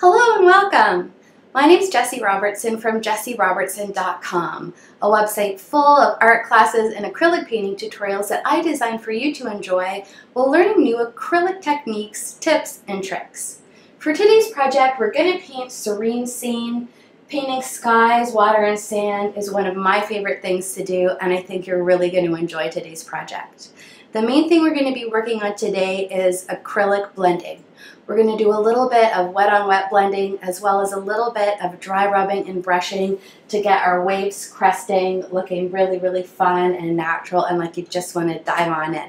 Hello and welcome! My name is Jessie Robertson from jesserobertson.com, a website full of art classes and acrylic painting tutorials that I designed for you to enjoy while learning new acrylic techniques, tips, and tricks. For today's project, we're going to paint Serene scene. Painting skies, water, and sand is one of my favorite things to do, and I think you're really going to enjoy today's project. The main thing we're going to be working on today is acrylic blending. We're going to do a little bit of wet on wet blending as well as a little bit of dry rubbing and brushing to get our waves cresting looking really fun and natural and like you just want to dive on in.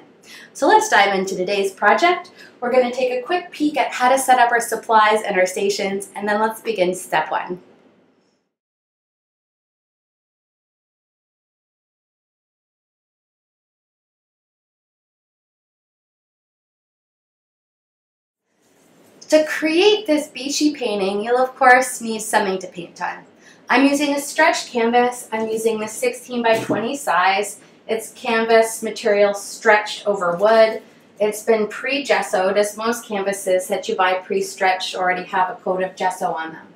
So let's dive into today's project. We're going to take a quick peek at how to set up our supplies and our stations, and then let's begin step one. To create this beachy painting, you'll of course need something to paint on. I'm using a stretched canvas. I'm using the 16 by 20 size. It's canvas material stretched over wood. It's been pre-gessoed, as most canvases that you buy pre-stretched already have a coat of gesso on them.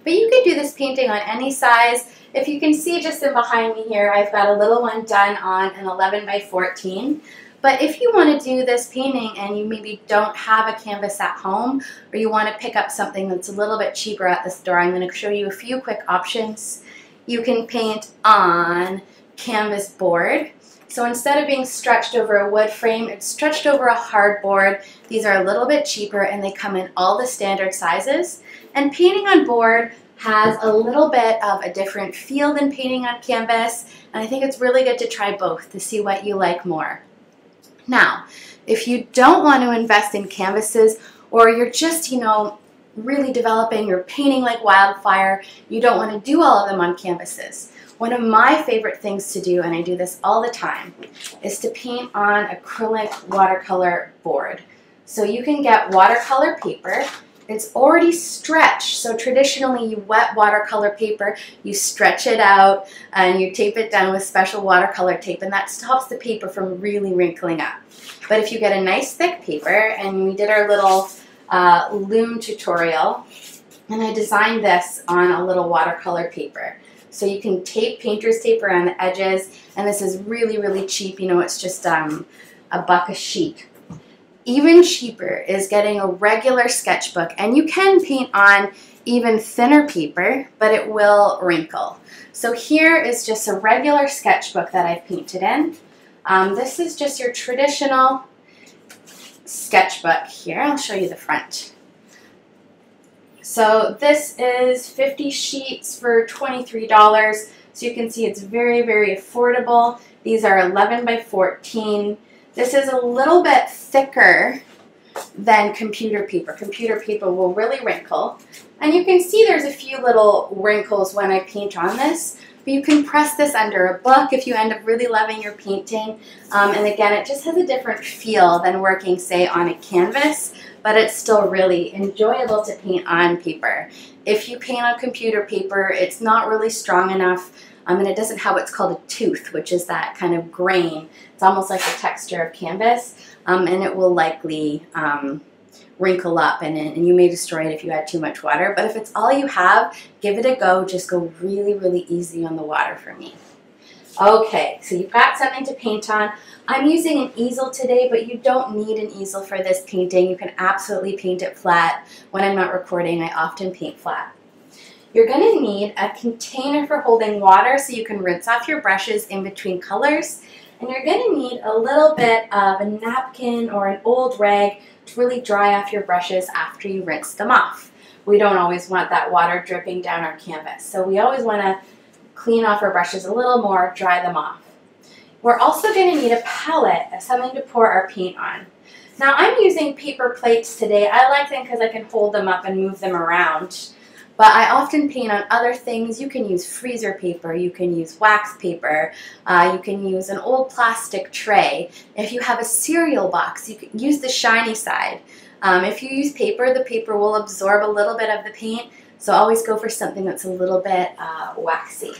But you could do this painting on any size. If you can see just in behind me here, I've got a little one done on an 11 by 14. But if you want to do this painting and you maybe don't have a canvas at home, or you want to pick up something that's a little bit cheaper at the store, I'm going to show you a few quick options. You can paint on canvas board. So instead of being stretched over a wood frame, it's stretched over a hardboard. These are a little bit cheaper and they come in all the standard sizes. And painting on board has a little bit of a different feel than painting on canvas. And I think it's really good to try both to see what you like more. Now, if you don't want to invest in canvases, or you're just, really developing, you're painting like wildfire, you don't want to do all of them on canvases. One of my favorite things to do, and I do this all the time, is to paint on acrylic watercolor board. So you can get watercolor paper. It's already stretched, so traditionally you wet watercolor paper, you stretch it out, and you tape it down with special watercolor tape, and that stops the paper from really wrinkling up. But if you get a nice thick paper, and we did our little loom tutorial, and I designed this on a little watercolor paper. So you can tape painter's tape around the edges, and this is really cheap, it's just $1 a sheet. Even cheaper is getting a regular sketchbook, and you can paint on even thinner paper, but it will wrinkle. So here is just a regular sketchbook that I've painted in. This is just your traditional sketchbook here. I'll show you the front. So this is 50 sheets for $23. So you can see it's very affordable. These are 11 by 14. This is a little bit thicker than computer paper. Computer paper will really wrinkle. And you can see there's a few little wrinkles when I paint on this. But you can press this under a book if you end up really loving your painting. And again, it just has a different feel than working, say, on a canvas. But it's still really enjoyable to paint on paper. If you paint on computer paper, it's not really strong enough. And it doesn't have what's called a tooth, which is that kind of grain. It's almost like the texture of canvas, and it will likely wrinkle up, and you may destroy it if you add too much water. But if it's all you have, give it a go. Just go really easy on the water for me. Okay, so you've got something to paint on. I'm using an easel today, but you don't need an easel for this painting. You can absolutely paint it flat. When I'm not recording, I often paint flat. You're going to need a container for holding water so you can rinse off your brushes in between colors. And you're going to need a little bit of a napkin or an old rag to really dry off your brushes after you rinse them off. We don't always want that water dripping down our canvas, so we always want to clean off our brushes a little more, dry them off. We're also going to need a palette as something to pour our paint on. Now I'm using paper plates today. I like them because I can hold them up and move them around. But I often paint on other things. You can use freezer paper, you can use wax paper, you can use an old plastic tray. If you have a cereal box, you can use the shiny side. If you use paper, the paper will absorb a little bit of the paint, so always go for something that's a little bit waxy.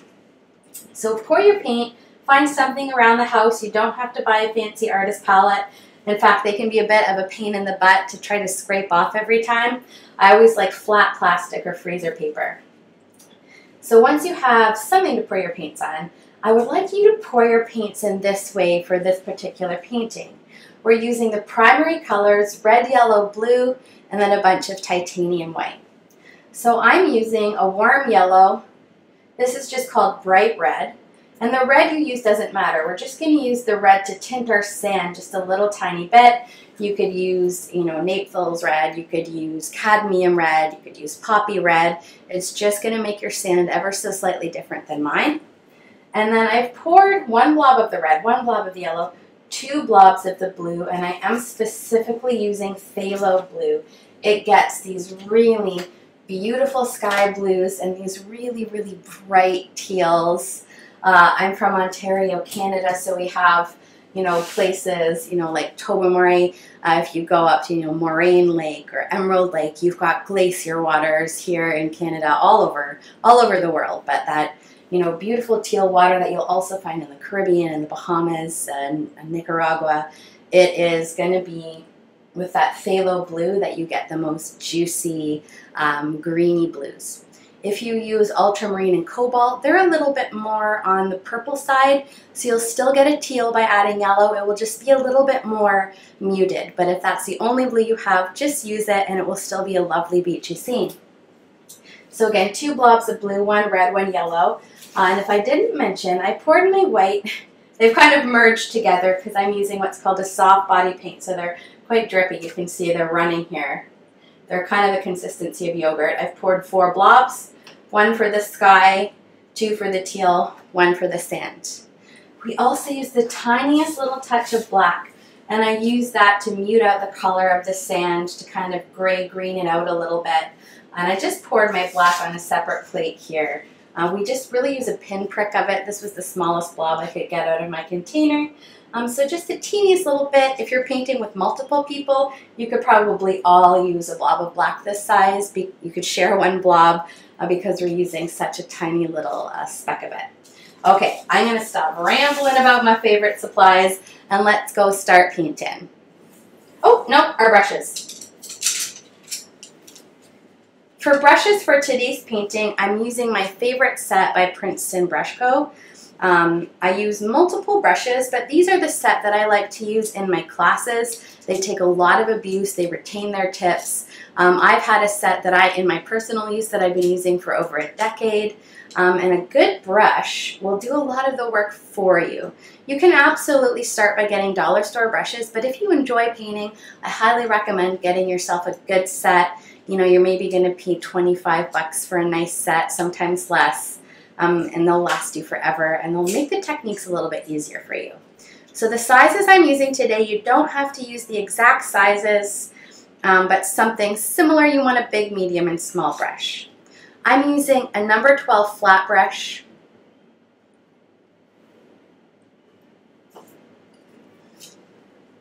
So pour your paint, find something around the house. You don't have to buy a fancy artist palette. In fact, they can be a bit of a pain in the butt to try to scrape off every time. I always like flat plastic or freezer paper. So once you have something to pour your paints on, I would like you to pour your paints in this way for this particular painting. We're using the primary colors, red, yellow, blue, and then a bunch of titanium white. So I'm using a warm yellow. This is just called bright red. And the red you use doesn't matter. We're just going to use the red to tint our sand just a little tiny bit. You could use, Naples red. You could use cadmium red. You could use poppy red. It's just going to make your sand ever so slightly different than mine. And then I've poured 1 blob of the red, 1 blob of the yellow, 2 blobs of the blue, and I am specifically using phthalo blue. It gets these really beautiful sky blues and these really, really bright teals. I'm from Ontario, Canada, so we have, places, like Tobermory. If you go up to, Moraine Lake or Emerald Lake, you've got glacier waters here in Canada, all over the world. But that, beautiful teal water that you'll also find in the Caribbean and the Bahamas and Nicaragua, it is going to be with that phthalo blue that you get the most juicy, greeny blues. If you use ultramarine and cobalt, they're a little bit more on the purple side, so you'll still get a teal by adding yellow. It will just be a little bit more muted, but if that's the only blue you have, just use it and it will still be a lovely beachy scene. So again, 2 blobs of blue, 1 red, 1 yellow. And if I didn't mention, I poured my white. They've kind of merged together because I'm using what's called a soft body paint, so they're quite drippy. You can see they're running here. They're kind of the consistency of yogurt. I've poured 4 blobs, 1 for the sky, 2 for the teal, 1 for the sand. We also use the tiniest little touch of black, and I use that to mute out the color of the sand to kind of gray-green it out a little bit. And I just poured my black on a separate plate here. We just really use a pinprick of it. This was the smallest blob I could get out of my container. So just the teeniest little bit. If you're painting with multiple people, you could probably all use a blob of black this size. You could share 1 blob because we're using such a tiny little speck of it. Okay, I'm going to stop rambling about my favorite supplies and let's go start painting. Oh, no, our brushes. For brushes for today's painting, I'm using my favorite set by Princeton Brush Co. I use multiple brushes, but these are the set that I like to use in my classes. They take a lot of abuse, they retain their tips. I've had a set that in my personal use that I've been using for over a decade. And a good brush will do a lot of the work for you. You can absolutely start by getting dollar store brushes, but if you enjoy painting, I highly recommend getting yourself a good set. You're maybe going to pay 25 bucks for a nice set, sometimes less, and they'll last you forever, and they'll make the techniques a little bit easier for you. So the sizes I'm using today, you don't have to use the exact sizes, but something similar. You want a big, medium, and small brush. I'm using a number 12 flat brush,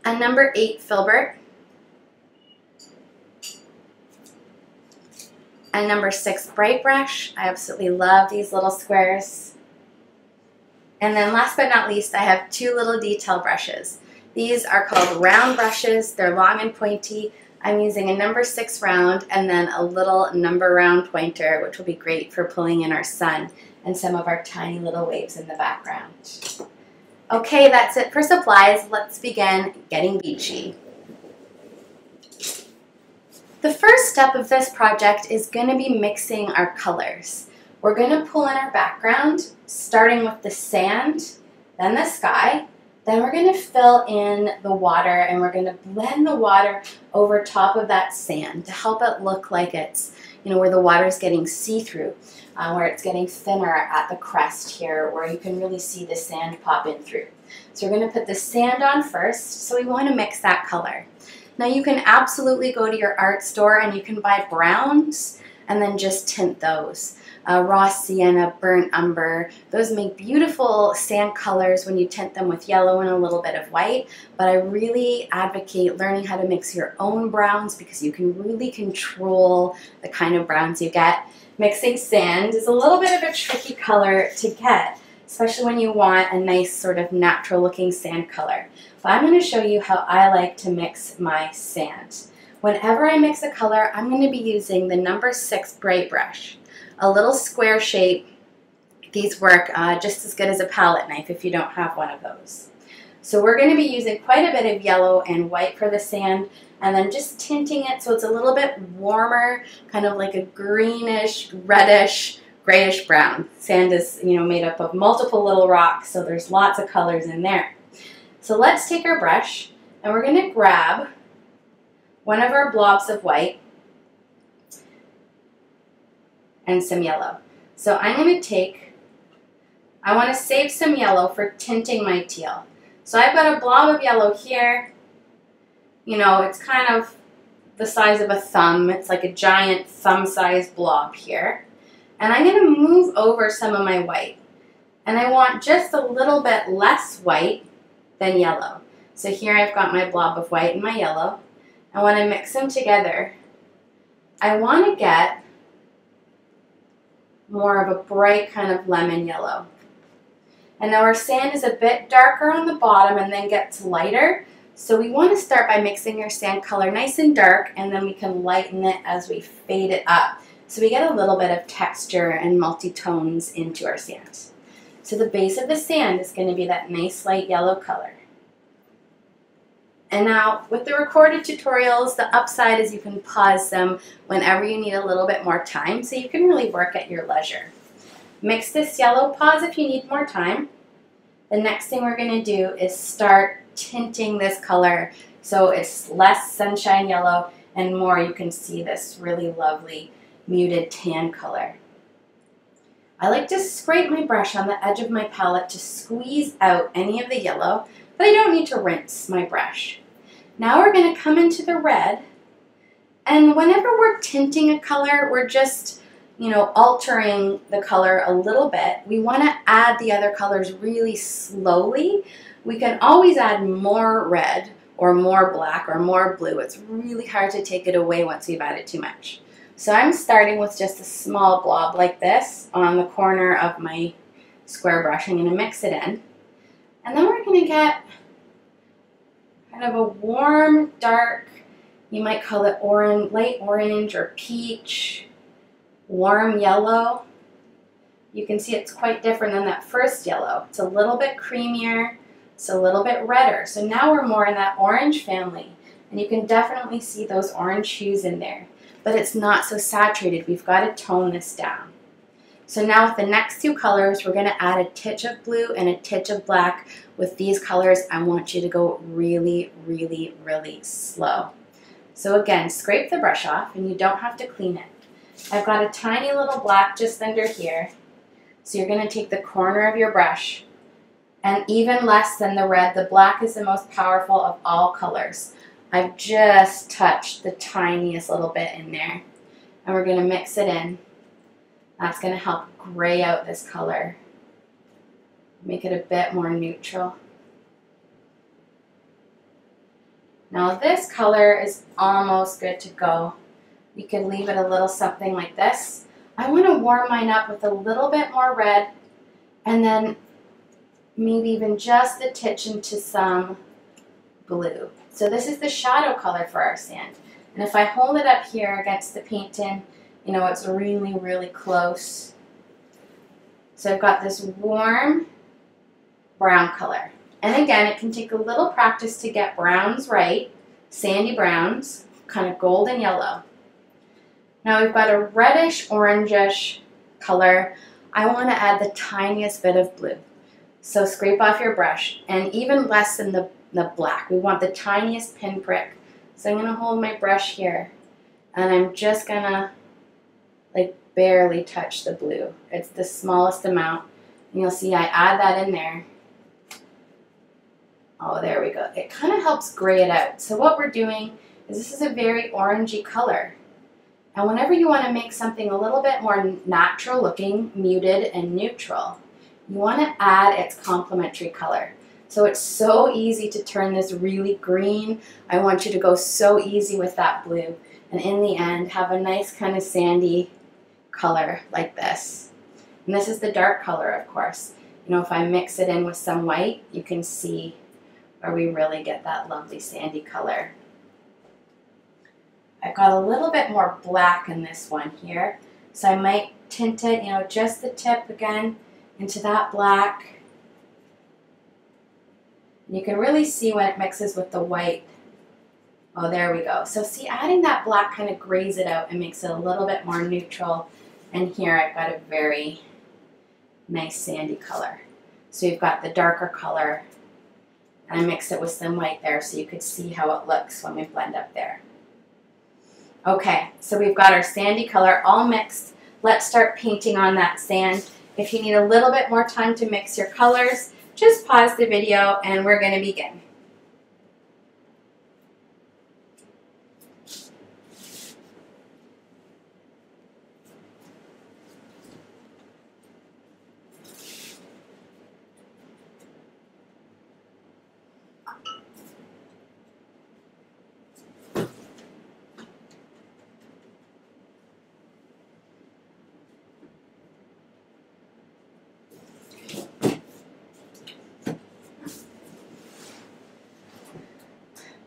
a number 8 filbert, a number 6 bright brush. I absolutely love these little squares. And then last but not least, I have 2 little detail brushes. These are called round brushes. They're long and pointy. I'm using a number 6 round and then a little number round pointer, which will be great for pulling in our sun and some of our tiny little waves in the background. Okay, that's it for supplies. Let's begin getting beachy. The first step of this project is going to be mixing our colors. We're going to pull in our background, starting with the sand, then the sky. Then we're going to fill in the water, and we're going to blend the water over top of that sand to help it look like it's, where the water is getting see-through, where it's getting thinner at the crest here, where you can really see the sand pop in through. So we're going to put the sand on first, so we want to mix that color. Now you can absolutely go to your art store and you can buy browns and then just tint those. Raw sienna, burnt umber, those make beautiful sand colors when you tint them with yellow and a little bit of white, but I really advocate learning how to mix your own browns because you can really control the kind of browns you get. Mixing sand is a little bit of a tricky color to get. especially when you want a nice sort of natural looking sand color. But I'm going to show you how I like to mix my sand. Whenever I mix a color, I'm going to be using the number 6 bright brush. A little square shape. These work just as good as a palette knife if you don't have one of those. So we're going to be using quite a bit of yellow and white for the sand, and then just tinting it so it's a little bit warmer, kind of like a greenish, reddish, grayish brown. Sand is, made up of multiple little rocks, so there's lots of colors in there. So let's take our brush, and we're going to grab one of our blobs of white and some yellow. So I'm going to I want to save some yellow for tinting my teal. So I've got a blob of yellow here. It's kind of the size of a thumb. It's like a giant thumb-sized blob here. And I'm going to move over some of my white. And I want just a little bit less white than yellow. So here I've got my blob of white and my yellow. And when I mix them together, I want to get more of a bright kind of lemon yellow. And now our sand is a bit darker on the bottom and then gets lighter. So we want to start by mixing our sand color nice and dark, and then we can lighten it as we fade it up. So we get a little bit of texture and multi-tones into our sand. So the base of the sand is going to be that nice light yellow color. And now with the recorded tutorials, the upside is you can pause them whenever you need a little bit more time, so you can really work at your leisure. Mix this yellow, pause if you need more time. The next thing we're going to do is start tinting this color so it's less sunshine yellow and more you can see this really lovely muted tan color. I like to scrape my brush on the edge of my palette to squeeze out any of the yellow, but I don't need to rinse my brush. Now we're going to come into the red, and whenever we're tinting a color, we're just altering the color a little bit. We want to add the other colors really slowly. We can always add more red or more black or more blue. It's really hard to take it away once we've added too much. So I'm starting with just a small blob like this on the corner of my square brush. I'm going to mix it in. And then we're going to get kind of a warm, dark, you might call it orange, light orange or peach, warm yellow. You can see it's quite different than that first yellow. It's a little bit creamier, it's a little bit redder. So now we're more in that orange family, and you can definitely see those orange hues in there, but it's not so saturated. We've got to tone this down. So now with the next two colors, we're going to add a titch of blue and a titch of black. With these colors, I want you to go really, really, really slow. So again, scrape the brush off, and you don't have to clean it. I've got a tiny little black just under here. So you're going to take the corner of your brush, and even less than the red, the black is the most powerful of all colors. I've just touched the tiniest little bit in there, and we're going to mix it in. That's going to help gray out this color, make it a bit more neutral. Now this color is almost good to go. You can leave it a little something like this. I want to warm mine up with a little bit more red, and then maybe even just a titch into some blue. So this is the shadow color for our sand. And if I hold it up here against the paint tin, it's really, really close. So I've got this warm brown color. And again, it can take a little practice to get browns right, sandy browns, kind of golden yellow. Now we've got a reddish, orangish color. I want to add the tiniest bit of blue. So scrape off your brush, and even less than the black. We want the tiniest pinprick. So I'm going to hold my brush here, and I'm just going to barely touch the blue. It's the smallest amount, and you'll see I add that in there. Oh, there we go. It kind of helps gray it out. So what we're doing is this is a very orangey color. And whenever you want to make something a little bit more natural looking, muted and neutral, you want to add its complementary color. So it's so easy to turn this really green. I want you to go so easy with that blue. And in the end, have a nice kind of sandy color like this. And this is the dark color, of course. You know, if I mix it in with some white, you can see where we really get that lovely sandy color. I've got a little bit more black in this one here, so I might tint it, you know, just the tip again into that black. You can really see when it mixes with the white. Oh, there we go. So see, adding that black kind of grays it out and makes it a little bit more neutral. And here I've got a very nice sandy color. So you've got the darker color, and I mixed it with some white there so you could see how it looks when we blend up there. Okay, so we've got our sandy color all mixed. Let's start painting on that sand. If you need a little bit more time to mix your colors, just pause the video and we're going to begin.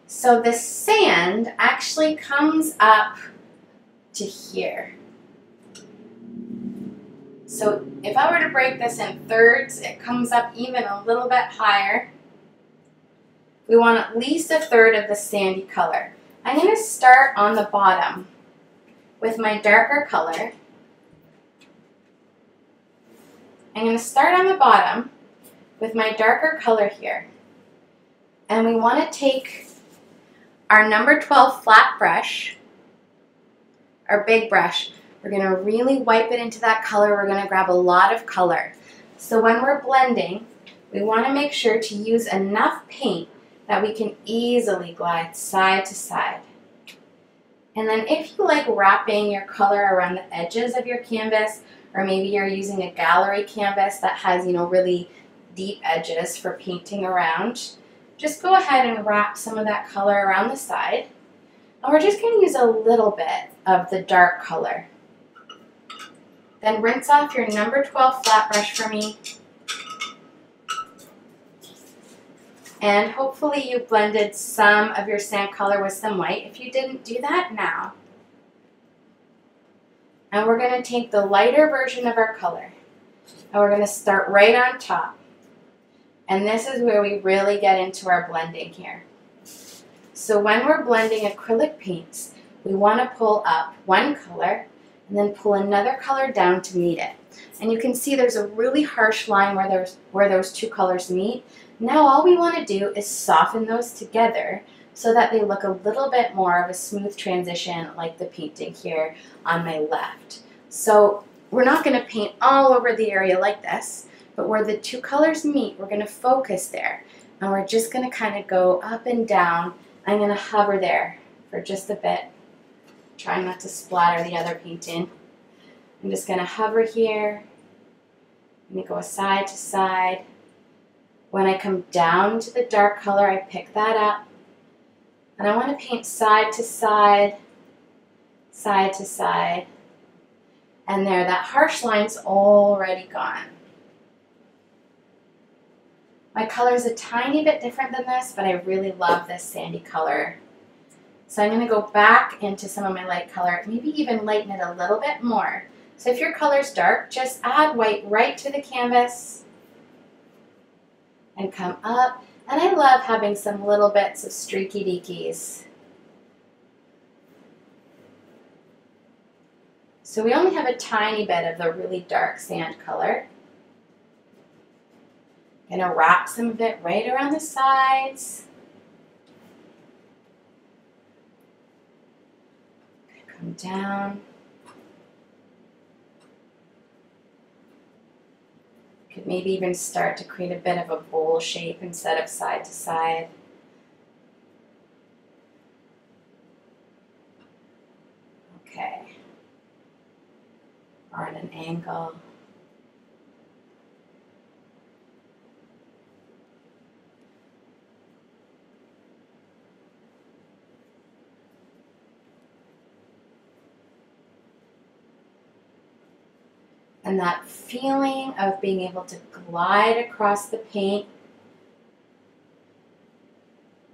So the sand actually comes up to here. So if I were to break this in thirds, it comes up even a little bit higher. We want at least a third of the sandy color. I'm going to start on the bottom with my darker color. I'm going to start on the bottom with my darker color here. And we want to take our number 12 flat brush, our big brush. We're going to really wipe it into that color. We're going to grab a lot of color. So when we're blending, we want to make sure to use enough paint that we can easily glide side to side. And then if you like wrapping your color around the edges of your canvas, or maybe you're using a gallery canvas that has, you know, really deep edges for painting around, just go ahead and wrap some of that color around the side. And we're just going to use a little bit of the dark color. Then rinse off your number 12 flat brush for me. And hopefully you blended some of your sand color with some white. If you didn't, do that now. And we're going to take the lighter version of our color. And we're going to start right on top. And this is where we really get into our blending here. So when we're blending acrylic paints, we want to pull up one color and then pull another color down to meet it. And you can see there's a really harsh line where those two colors meet. Now all we want to do is soften those together so that they look a little bit more of a smooth transition like the painting here on my left. So we're not going to paint all over the area like this. But where the two colors meet, we're going to focus there. And we're just going to kind of go up and down. I'm going to hover there for just a bit. Try not to splatter the other paint in. I'm just going to hover here. I'm going to go side to side. When I come down to the dark color, I pick that up. And I want to paint side to side, side to side. And there, that harsh line's already gone. My color is a tiny bit different than this, but I really love this sandy color. So I'm going to go back into some of my light color, maybe even lighten it a little bit more. So if your color's dark, just add white right to the canvas and come up. And I love having some little bits of streaky deakies. So we only have a tiny bit of the really dark sand color. Gonna wrap some of it right around the sides. Come down. Could maybe even start to create a bit of a bowl shape instead of side to side. Okay. Or at an angle. And that feeling of being able to glide across the paint.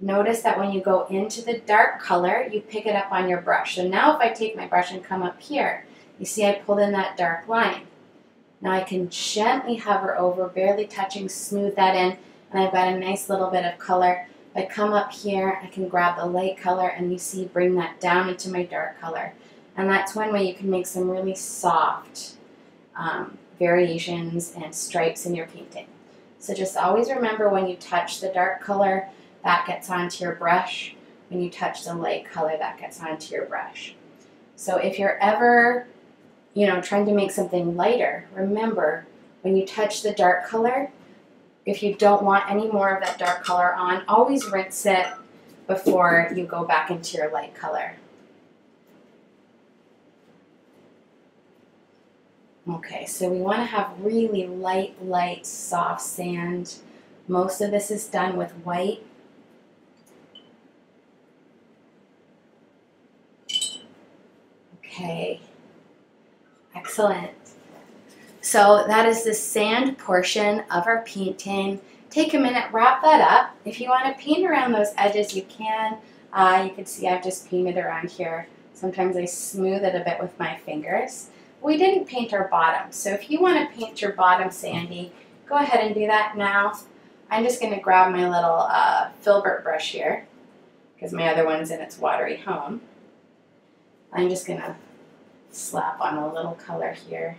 Notice that when you go into the dark color, you pick it up on your brush. So now if I take my brush and come up here, you see I pulled in that dark line. Now I can gently hover over, barely touching, smooth that in, and I've got a nice little bit of color. If I come up here, I can grab the light color, and you see bring that down into my dark color. And that's one way you can make some really soft variations and stripes in your painting. So just always remember, when you touch the dark color, that gets onto your brush. When you touch the light color, that gets onto your brush. So if you're ever, trying to make something lighter, remember, when you touch the dark color, if you don't want any more of that dark color on, always rinse it before you go back into your light color. Okay, so we want to have really light, soft sand. Most of this is done with white. Okay, excellent. So that is the sand portion of our painting. Take a minute, wrap that up. If you want to paint around those edges, you can. You can see I've just painted around here. Sometimes I smooth it a bit with my fingers. We didn't paint our bottom, so if you want to paint your bottom sandy, go ahead and do that now. I'm just going to grab my little filbert brush here, because my other one's in its watery home. I'm just going to slap on a little color here.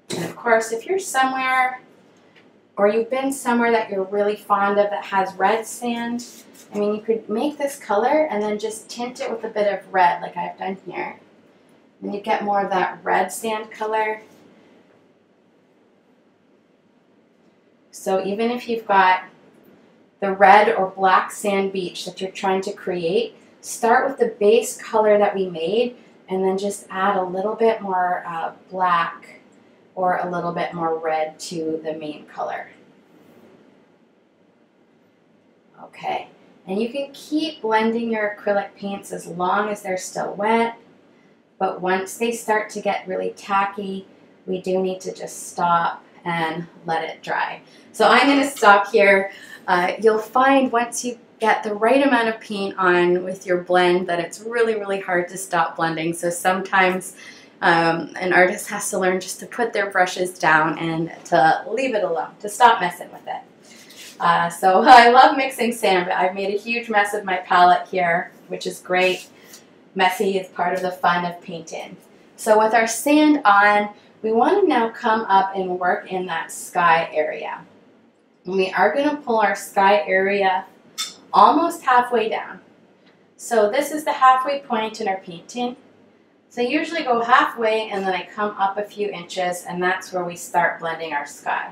And of course, if you're somewhere, or you've been somewhere that you're really fond of that has red sand, you could make this color and then just tint it with a bit of red like I've done here. And you get more of that red sand color. So even if you've got the red or black sand beach that you're trying to create, start with the base color that we made and then just add a little bit more black or a little bit more red to the main color. Okay, and you can keep blending your acrylic paints as long as they're still wet, but once they start to get really tacky, we do need to just stop and let it dry. So I'm going to stop here. You'll find once you get the right amount of paint on with your blend that it's really hard to stop blending. So sometimes an artist has to learn just to put their brushes down and to leave it alone, to stop messing with it. So I love mixing sand, but I've made a huge mess of my palette here, which is great. Messy is part of the fun of painting. So with our sand on, we want to now come up and work in that sky area. And we are going to pull our sky area almost halfway down. So this is the halfway point in our painting. So I usually go halfway and then I come up a few inches, and that's where we start blending our sky.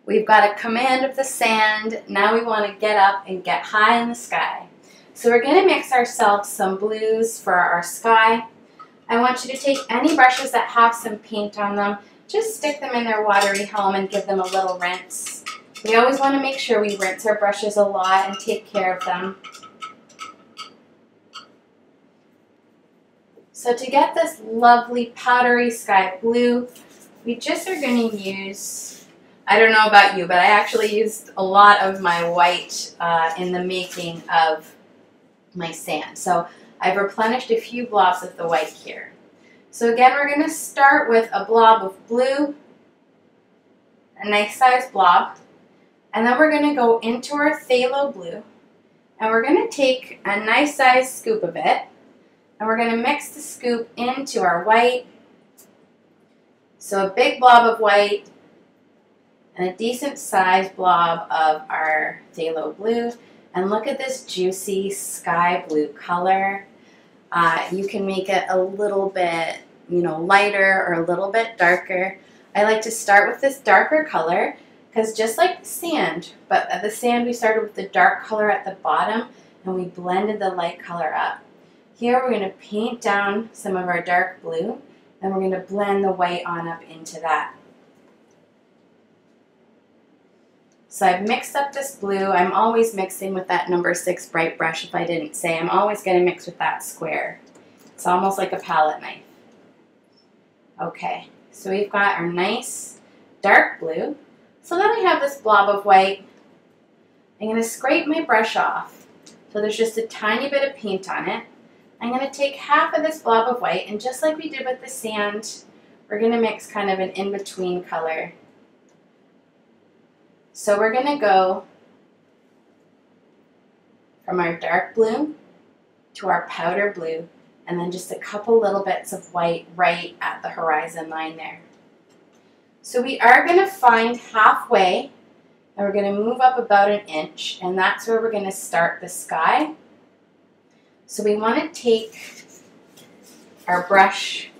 We've got a command of the sand. Now we want to get up and get high in the sky. So we're going to mix ourselves some blues for our sky. I want you to take any brushes that have some paint on them, just stick them in their watery home and give them a little rinse. We always want to make sure we rinse our brushes a lot and take care of them. So to get this lovely powdery sky blue, we just are going to use, I don't know about you, but I actually used a lot of my white in the making of my sand. So I've replenished a few blobs of the white here. So again, we're going to start with a blob of blue, a nice size blob, and then we're going to go into our phthalo blue, and we're going to take a nice size scoop of it, and we're going to mix the scoop into our white. So a big blob of white and a decent sized blob of our phthalo blue. And look at this juicy sky blue color. You can make it a little bit, lighter or a little bit darker. I like to start with this darker color because just like the sand, but at the sand we started with the dark color at the bottom and we blended the light color up. Here we're going to paint down some of our dark blue and we're going to blend the white on up into that. So I've mixed up this blue. I'm always mixing with that number 6 bright brush. If I didn't say, I'm always going to mix with that square. It's almost like a palette knife. Okay, so we've got our nice dark blue. So then I have this blob of white. I'm going to scrape my brush off so there's just a tiny bit of paint on it. I'm going to take half of this blob of white, and just like we did with the sand, we're going to mix kind of an in-between color. So we're going to go from our dark blue to our powder blue, and then just a couple little bits of white right at the horizon line there. So we are going to find halfway, and we're going to move up about an inch, and that's where we're going to start the sky. So we want to take our brush,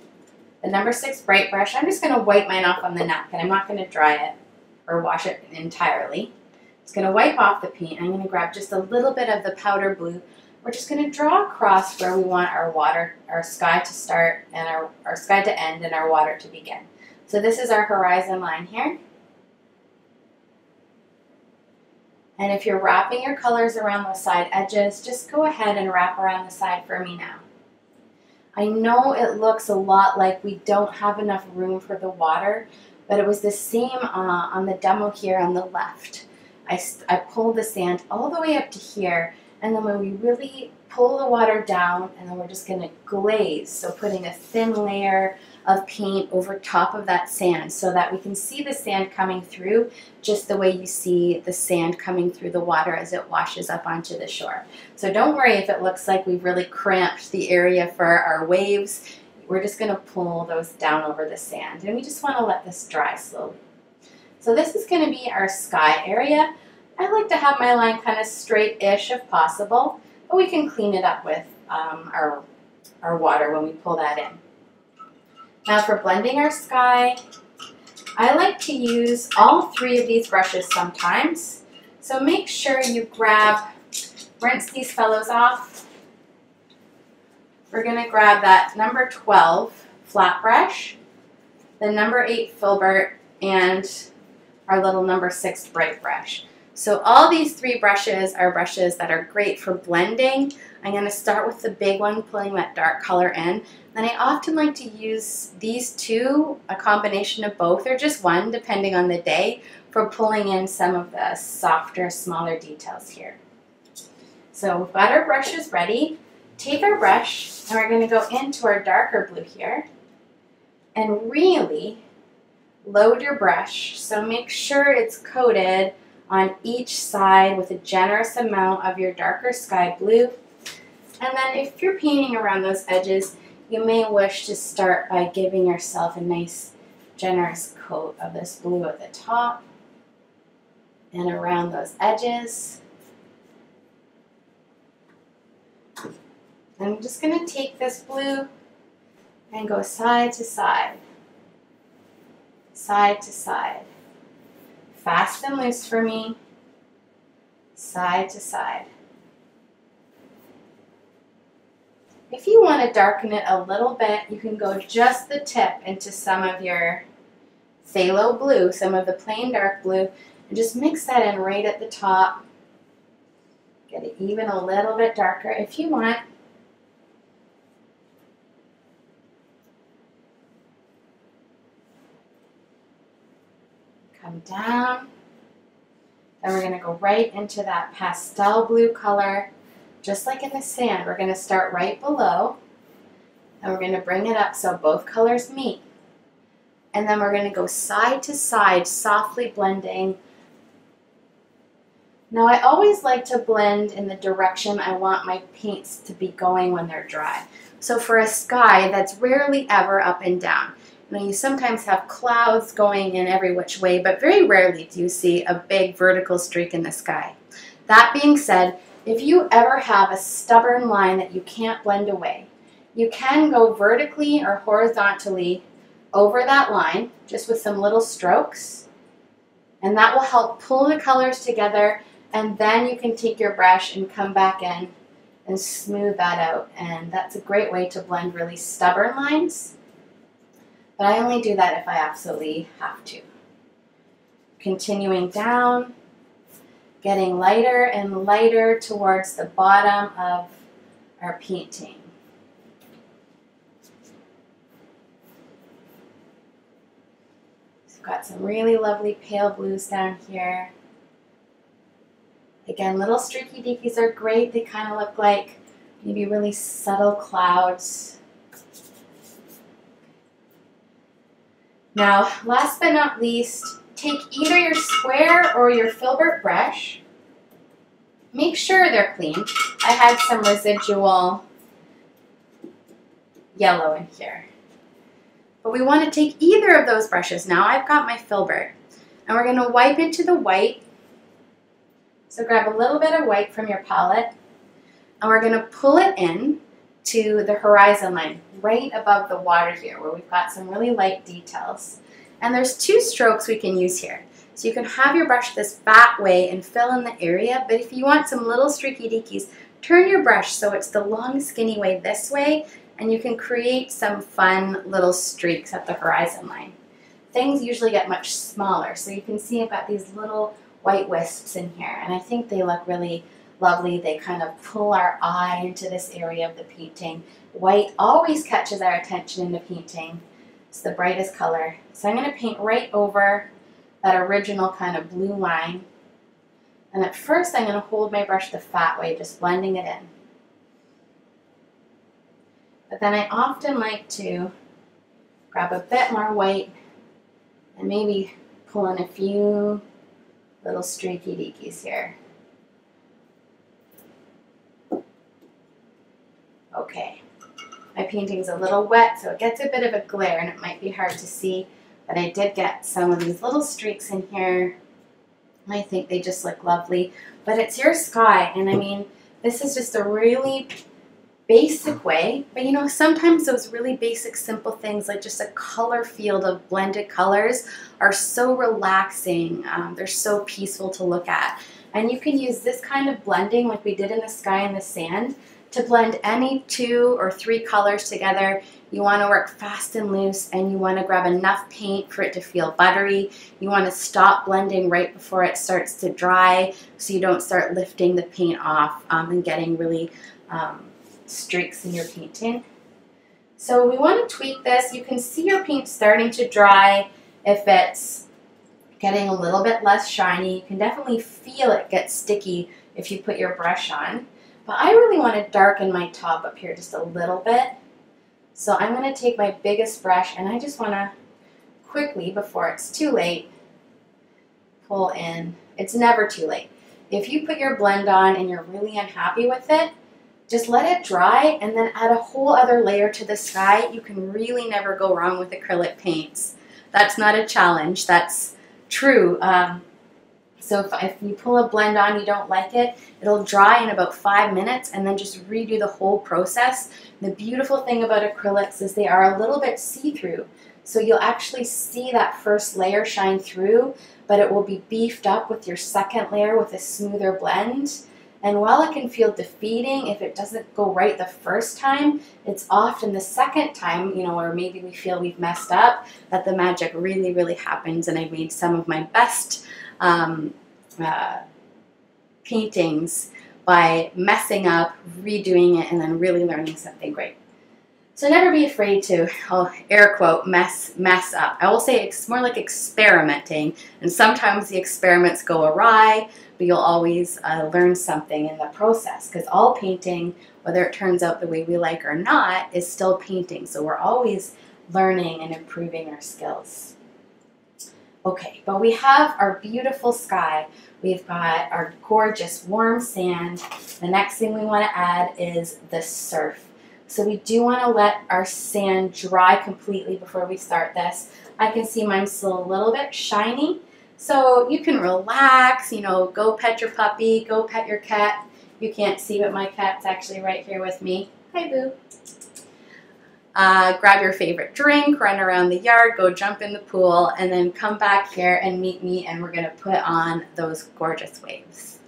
the number 6 bright brush. I'm just going to wipe mine off on the napkin. I'm not going to dry it or wash it entirely. It's going to wipe off the paint. I'm going to grab just a little bit of the powder blue. We're just going to draw across where we want our sky to start and our sky to end and our water to begin. So this is our horizon line here. And if you're wrapping your colors around those side edges, just go ahead and wrap around the side for me now. I know it looks a lot like we don't have enough room for the water, but it was the same on the demo here on the left. I pulled the sand all the way up to here, and then when we really pull the water down, and then we're just going to glaze, so putting a thin layer of paint over top of that sand so that we can see the sand coming through just the way you see the sand coming through the water as it washes up onto the shore. So don't worry if it looks like we've really cramped the area for our waves. We're just going to pull those down over the sand, and we just want to let this dry slowly. So this is going to be our sky area. I like to have my line kind of straight-ish if possible, but we can clean it up with our water when we pull that in. Now for blending our sky, I like to use all 3 of these brushes sometimes. So make sure you rinse these fellows off. We're going to grab that number 12 flat brush, the number 8 filbert, and our little number 6 bright brush. So all these 3 brushes are brushes that are great for blending. I'm going to start with the big one, pulling that dark color in. Then I often like to use these 2, a combination of both, or just one, depending on the day, for pulling in some of the softer, smaller details here. So we've got our brushes ready. Take our brush, and we're going to go into our darker blue here, and really load your brush. So make sure it's coated on each side with a generous amount of your darker sky blue. And then if you're painting around those edges, you may wish to start by giving yourself a nice generous coat of this blue at the top and around those edges. I'm just going to take this blue and go side to side, side to side. Fast and loose for me, side to side. If you want to darken it a little bit, you can go just the tip into some of your phthalo blue, some of the plain dark blue, and just mix that in right at the top. Get it even a little bit darker if you want. Come down. Then we're going to go right into that pastel blue color. Just like in the sand, we're going to start right below, and we're going to bring it up so both colors meet. And then we're going to go side to side, softly blending. Now I always like to blend in the direction I want my paints to be going when they're dry. So for a sky, that's rarely ever up and down. Now you sometimes have clouds going in every which way, but very rarely do you see a big vertical streak in the sky. That being said, if you ever have a stubborn line that you can't blend away, you can go vertically or horizontally over that line, just with some little strokes, and that will help pull the colors together, and then you can take your brush and come back in and smooth that out, and that's a great way to blend really stubborn lines, but I only do that if I absolutely have to. Continuing down, getting lighter and lighter towards the bottom of our painting. So we've got some really lovely pale blues down here. Again, little streaky deakies are great. They kind of look like maybe really subtle clouds. Now, last but not least, take either your square or your filbert brush. Make sure they're clean. I had some residual yellow in here. But we want to take either of those brushes. Now I've got my filbert. And we're going to wipe into the white. So grab a little bit of white from your palette. And we're going to pull it in to the horizon line, right above the water here, where we've got some really light details. And there's two strokes we can use here. So you can have your brush this fat way and fill in the area, but if you want some little streaky deakies, turn your brush so it's the long skinny way this way, and you can create some fun little streaks at the horizon line. Things usually get much smaller, so you can see I've got these little white wisps in here, and I think they look really lovely. They kind of pull our eye into this area of the painting. White always catches our attention in the painting. It's the brightest color. So I'm going to paint right over that original kind of blue line. And at first I'm going to hold my brush the fat way, just blending it in. But then I often like to grab a bit more white and maybe pull in a few little streaky deakies here. Okay, my painting's a little wet, so it gets a bit of a glare and it might be hard to see, but I did get some of these little streaks in here. I think they just look lovely, but it's your sky, and I mean, this is just a really basic way, but you know, sometimes those really basic, simple things like just a color field of blended colors are so relaxing. They're so peaceful to look at, and you can use this kind of blending like we did in the sky and the sand to blend any 2 or 3 colors together. You want to work fast and loose, and you want to grab enough paint for it to feel buttery. You want to stop blending right before it starts to dry so you don't start lifting the paint off and getting really streaks in your painting. So we want to tweak this. You can see your paint starting to dry if it's getting a little bit less shiny. You can definitely feel it get sticky if you put your brush on. But I really want to darken my top up here just a little bit. So I'm going to take my biggest brush and I just want to quickly, before it's too late, pull in. It's never too late. If you put your blend on and you're really unhappy with it, just let it dry and then add a whole other layer to the sky. You can really never go wrong with acrylic paints. That's not a challenge. That's true. So if you pull a blend on, you don't like it, it'll dry in about 5 minutes and then just redo the whole process. The beautiful thing about acrylics is they are a little bit see-through. So you'll actually see that first layer shine through, but it will be beefed up with your second layer with a smoother blend. And while it can feel defeating if it doesn't go right the first time, it's often the second time, you know, or maybe we feel we've messed up, that the magic really, really happens. And I made some of my best paintings by messing up, redoing it, and then really learning something great. So never be afraid to, I'll air quote, mess up. I will say it's more like experimenting, and sometimes the experiments go awry, but you'll always learn something in the process, because all painting, whether it turns out the way we like or not, is still painting. So we're always learning and improving our skills. Okay, but we have our beautiful sky. We've got our gorgeous warm sand. The next thing we want to add is the surf. So we do want to let our sand dry completely before we start this. I can see mine's still a little bit shiny. So you can relax, you know, go pet your puppy, go pet your cat. You can't see, but my cat's actually right here with me. Hi, Boo. Grab your favorite drink, run around the yard, go jump in the pool, and then come back here and meet me, and we're going to put on those gorgeous waves.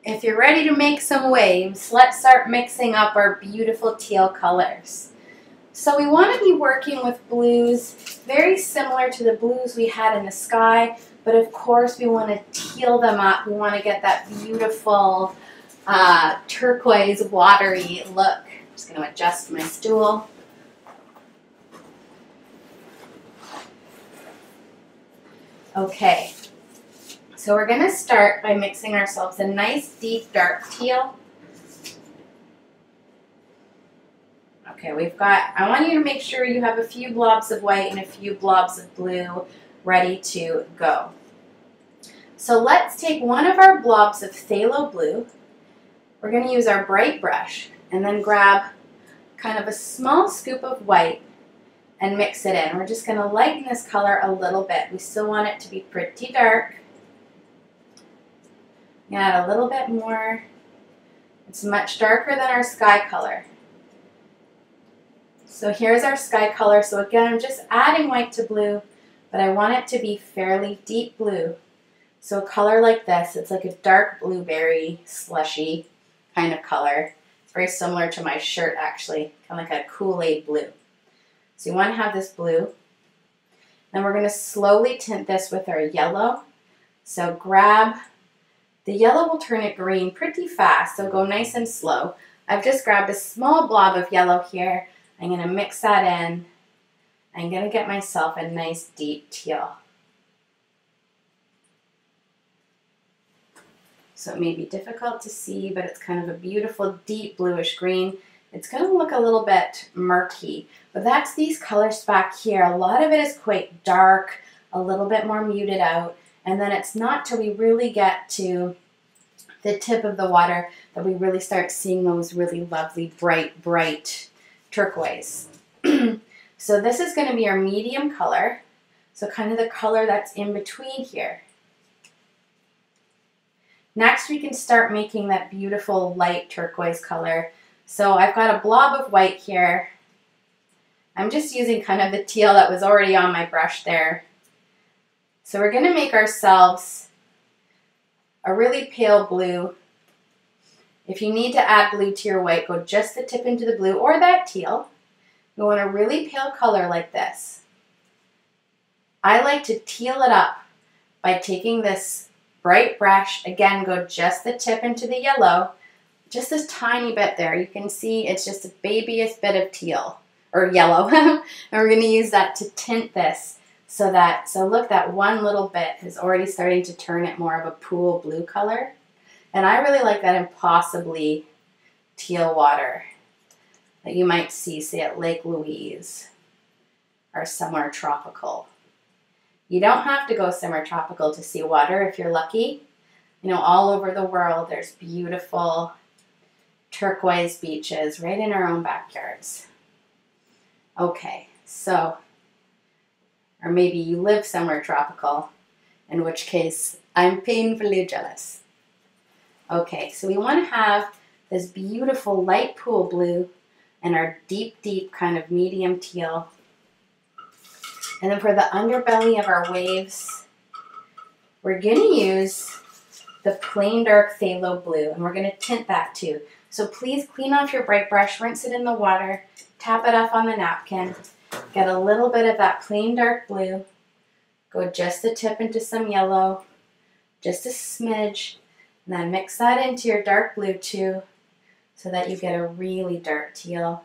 If you're ready to make some waves, let's start mixing up our beautiful teal colors. So we want to be working with blues very similar to the blues we had in the sky, but of course we want to teal them up. We want to get that beautiful turquoise watery look. I'm just going to adjust my stool. Okay, so we're going to start by mixing ourselves a nice deep dark teal. Okay, I want you to make sure you have a few blobs of white and a few blobs of blue ready to go. So let's take one of our blobs of phthalo blue. We're going to use our bright brush and then grab kind of a small scoop of white and mix it in. We're just going to lighten this color a little bit. We still want it to be pretty dark. Add a little bit more. It's much darker than our sky color. So here's our sky color. So again, I'm just adding white to blue, but I want it to be fairly deep blue. So a color like this, it's like a dark blueberry slushy kind of color. It's very similar to my shirt actually, kind of like a Kool-Aid blue. So you want to have this blue. Then we're going to slowly tint this with our yellow. So grab, the yellow will turn it green pretty fast, so go nice and slow. I've just grabbed a small blob of yellow here. I'm going to mix that in. I'm going to get myself a nice deep teal. So it may be difficult to see, but it's kind of a beautiful deep bluish green. It's going to look a little bit murky, but that's these colors back here. A lot of it is quite dark, a little bit more muted out, and then it's not till we really get to the tip of the water that we really start seeing those really lovely bright turquoise. So this is going to be our medium color, so kind of the color that's in between here. Next we can start making that beautiful light turquoise color. So I've got a blob of white here. I'm just using kind of the teal that was already on my brush there. So we're going to make ourselves a really pale blue. If you need to add blue to your white, go just the tip into the blue or that teal. You want a really pale color like this. I like to teal it up by taking this bright brush. Again, go just the tip into the yellow. Just this tiny bit there. You can see it's just a babyest bit of teal or yellow. And we're going to use that to tint this so look, that one little bit is already starting to turn it more of a pool blue color. And I really like that impossibly teal water that you might see, say, at Lake Louise or somewhere tropical. You don't have to go somewhere tropical to see water if you're lucky. You know, all over the world there's beautiful turquoise beaches right in our own backyards. Okay, so, or maybe you live somewhere tropical, in which case I'm painfully jealous. Okay, so we want to have this beautiful light pool blue and our deep kind of medium teal. And then for the underbelly of our waves, we're going to use the plain dark phthalo blue, and we're going to tint that too. So please clean off your bright brush, rinse it in the water, tap it off on the napkin, get a little bit of that plain dark blue, go just the tip into some yellow, just a smidge, and then mix that into your dark blue too so that you get a really dark teal.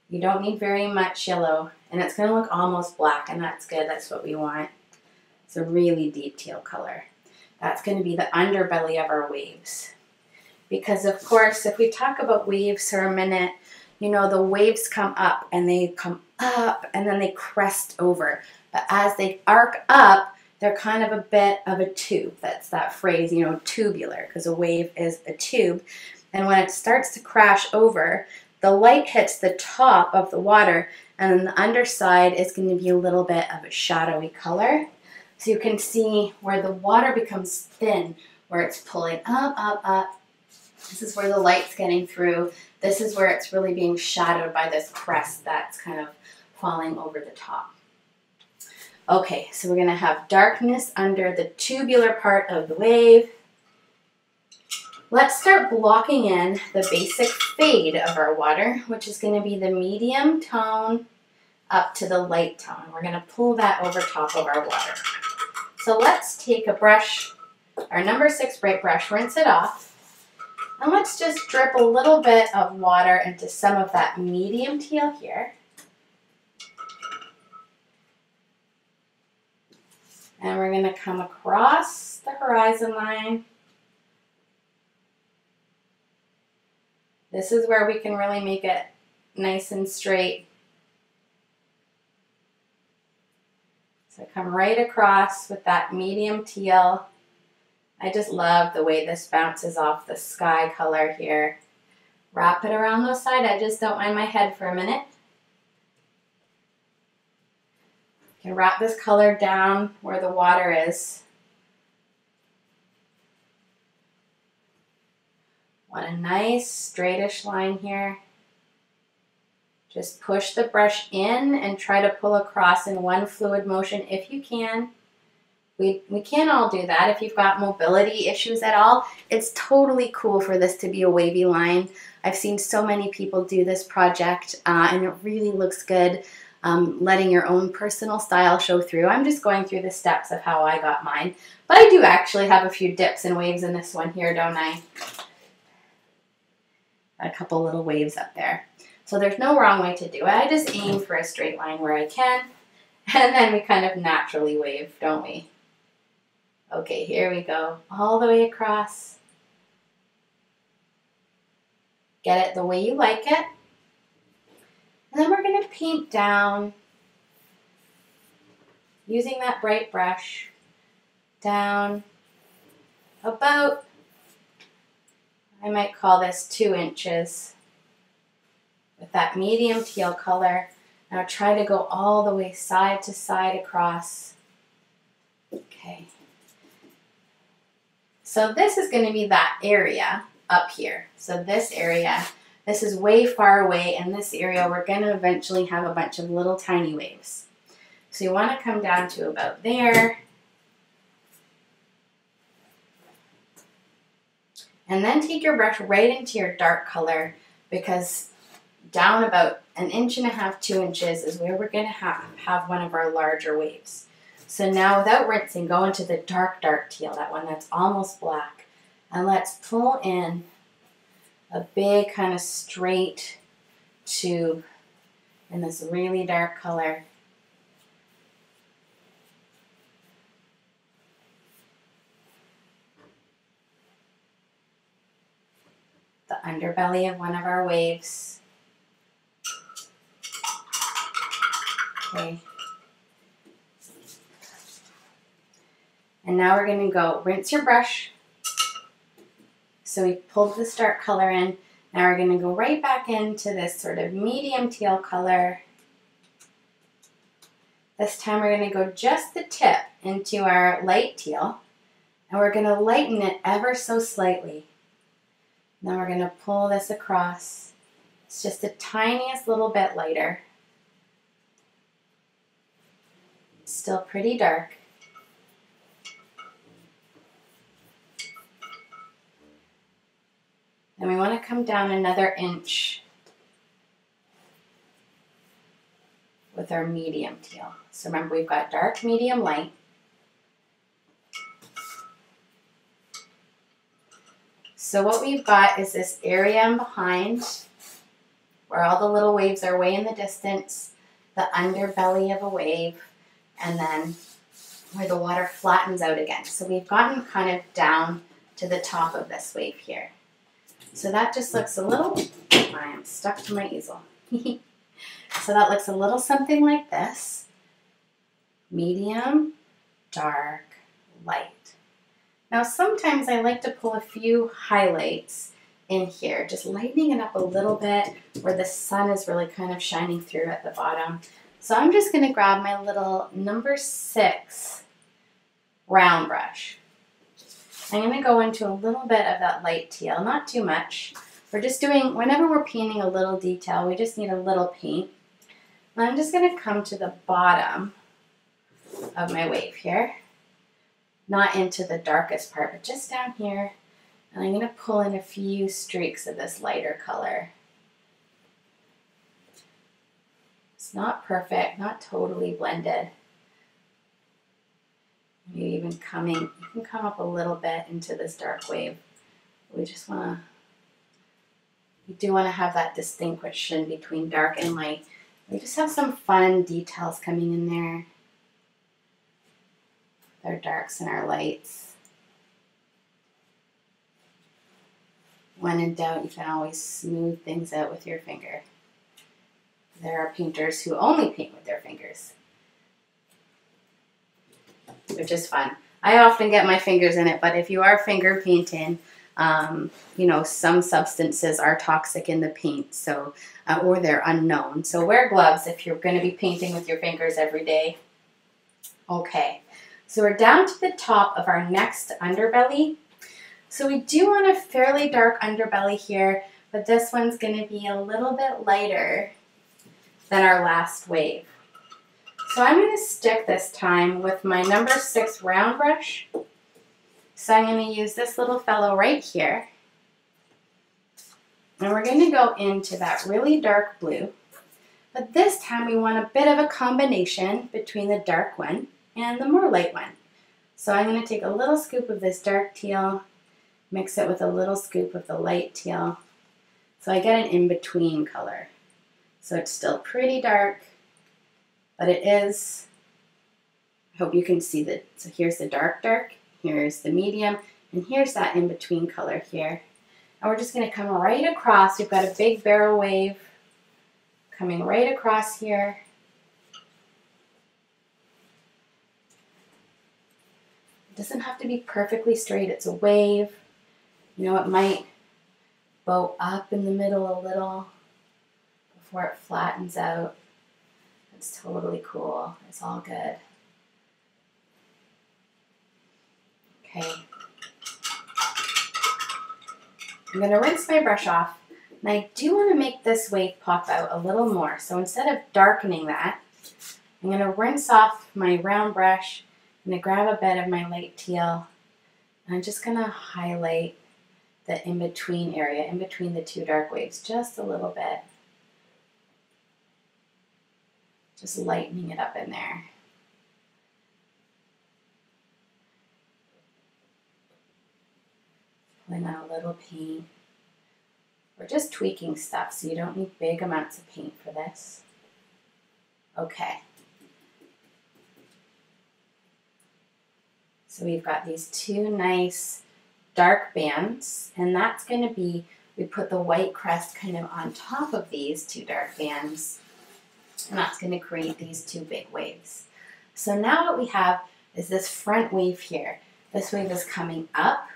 You don't need very much yellow, and it's going to look almost black, and that's good. That's what we want. It's a really deep teal color. That's going to be the underbelly of our waves. Because, of course, if we talk about waves for a minute, you know, the waves come up, and they come up, and then they crest over. But as they arc up, they're kind of a bit of a tube. That's that phrase, you know, tubular, because a wave is a tube. And when it starts to crash over, the light hits the top of the water, and then the underside is going to be a little bit of a shadowy color. So you can see where the water becomes thin, where it's pulling up. This is where the light's getting through. This is where it's really being shadowed by this crest that's kind of falling over the top. Okay, so we're going to have darkness under the tubular part of the wave. Let's start blocking in the basic fade of our water, which is going to be the medium tone up to the light tone. We're going to pull that over top of our water. So let's take a brush, our number 6 bright brush, rinse it off, and let's just drip a little bit of water into some of that medium teal here. And we're going to come across the horizon line. This is where we can really make it nice and straight. So come right across with that medium teal. I just love the way this bounces off the sky color here. Wrap it around those side edges. Don't mind my head for a minute. You can wrap this color down where the water is. Want a nice straightish line here. Just push the brush in and try to pull across in one fluid motion if you can. We can't all do that. If you've got mobility issues at all, it's totally cool for this to be a wavy line. I've seen so many people do this project and it really looks good, letting your own personal style show through. I'm just going through the steps of how I got mine. But I do actually have a few dips and waves in this one here, don't I? A couple little waves up there. So there's no wrong way to do it. I just aim for a straight line where I can, and then we kind of naturally wave, don't we? Okay, here we go, all the way across. Get it the way you like it. And then we're going to paint down using that bright brush down about, I might call this 2 inches with that medium teal color. Now try to go all the way side to side across. Okay. So this is going to be that area up here. So this area, this is way far away, and this area we're going to eventually have a bunch of little tiny waves. So you want to come down to about there. And then take your brush right into your dark color, because down about 1.5 inches, 2 inches is where we're going to have one of our larger waves. So now without rinsing, go into the dark, dark teal, that one that's almost black. And let's pull in a big kind of straight tube in this really dark color. The underbelly of one of our waves. Okay. And now we're going to go rinse your brush. So we pulled this dark color in. Now we're going to go right back into this sort of medium teal color. This time we're going to go just the tip into our light teal. And we're going to lighten it ever so slightly. Now we're going to pull this across. It's just the tiniest little bit lighter. It's still pretty dark. Then we want to come down another inch with our medium teal. So remember, we've got dark, medium, light. So what we've got is this area in behind where all the little waves are way in the distance, the underbelly of a wave, and then where the water flattens out again. So we've gotten kind of down to the top of this wave here. So that just looks a little, I am stuck to my easel. So that looks a little something like this. Medium, dark, light. Now sometimes I like to pull a few highlights in here, just lightening it up a little bit where the sun is really kind of shining through at the bottom. So I'm just going to grab my little number 6 round brush. I'm going to go into a little bit of that light teal, not too much. We're just doing, whenever we're painting a little detail, we just need a little paint. And I'm just going to come to the bottom of my wave here. Not into the darkest part, but just down here. And I'm going to pull in a few streaks of this lighter color. It's not perfect, not totally blended. Maybe even you can come up a little bit into this dark wave. We do want to have that distinction between dark and light. We just have some fun details coming in there. Our darks and our lights. When in doubt, you can always smooth things out with your finger. There are painters who only paint with their fingers, which is fun. I often get my fingers in it, but if you are finger painting, you know, some substances are toxic in the paint, so or they're unknown. So wear gloves if you're going to be painting with your fingers every day. Okay, so we're down to the top of our next underbelly. So we do want a fairly dark underbelly here, but this one's going to be a little bit lighter than our last wave. So I'm going to stick this time with my number 6 round brush. So I'm going to use this little fellow right here. And we're going to go into that really dark blue. But this time we want a bit of a combination between the dark one and the more light one. So I'm going to take a little scoop of this dark teal, mix it with a little scoop of the light teal. So I get an in-between color. So it's still pretty dark, but it is, I hope you can see that. So here's the dark, here's the medium, and here's that in-between color here. And we're just going to come right across. We've got a big barrel wave coming right across here. It doesn't have to be perfectly straight. It's a wave. You know, it might bow up in the middle a little before it flattens out. It's totally cool. It's all good. Okay. I'm going to rinse my brush off, and I do want to make this wave pop out a little more. So instead of darkening that, I'm going to rinse off my round brush. I'm going to grab a bit of my light teal, and I'm just going to highlight the in-between area, in between the two dark waves, just a little bit. Just lightening it up in there. Pulling out a little paint. We're just tweaking stuff, so you don't need big amounts of paint for this. Okay. So we've got these two nice dark bands, and that's going to be, we put the white crest kind of on top of these two dark bands, and that's going to create these two big waves. So now what we have is this front wave here. This wave is coming up,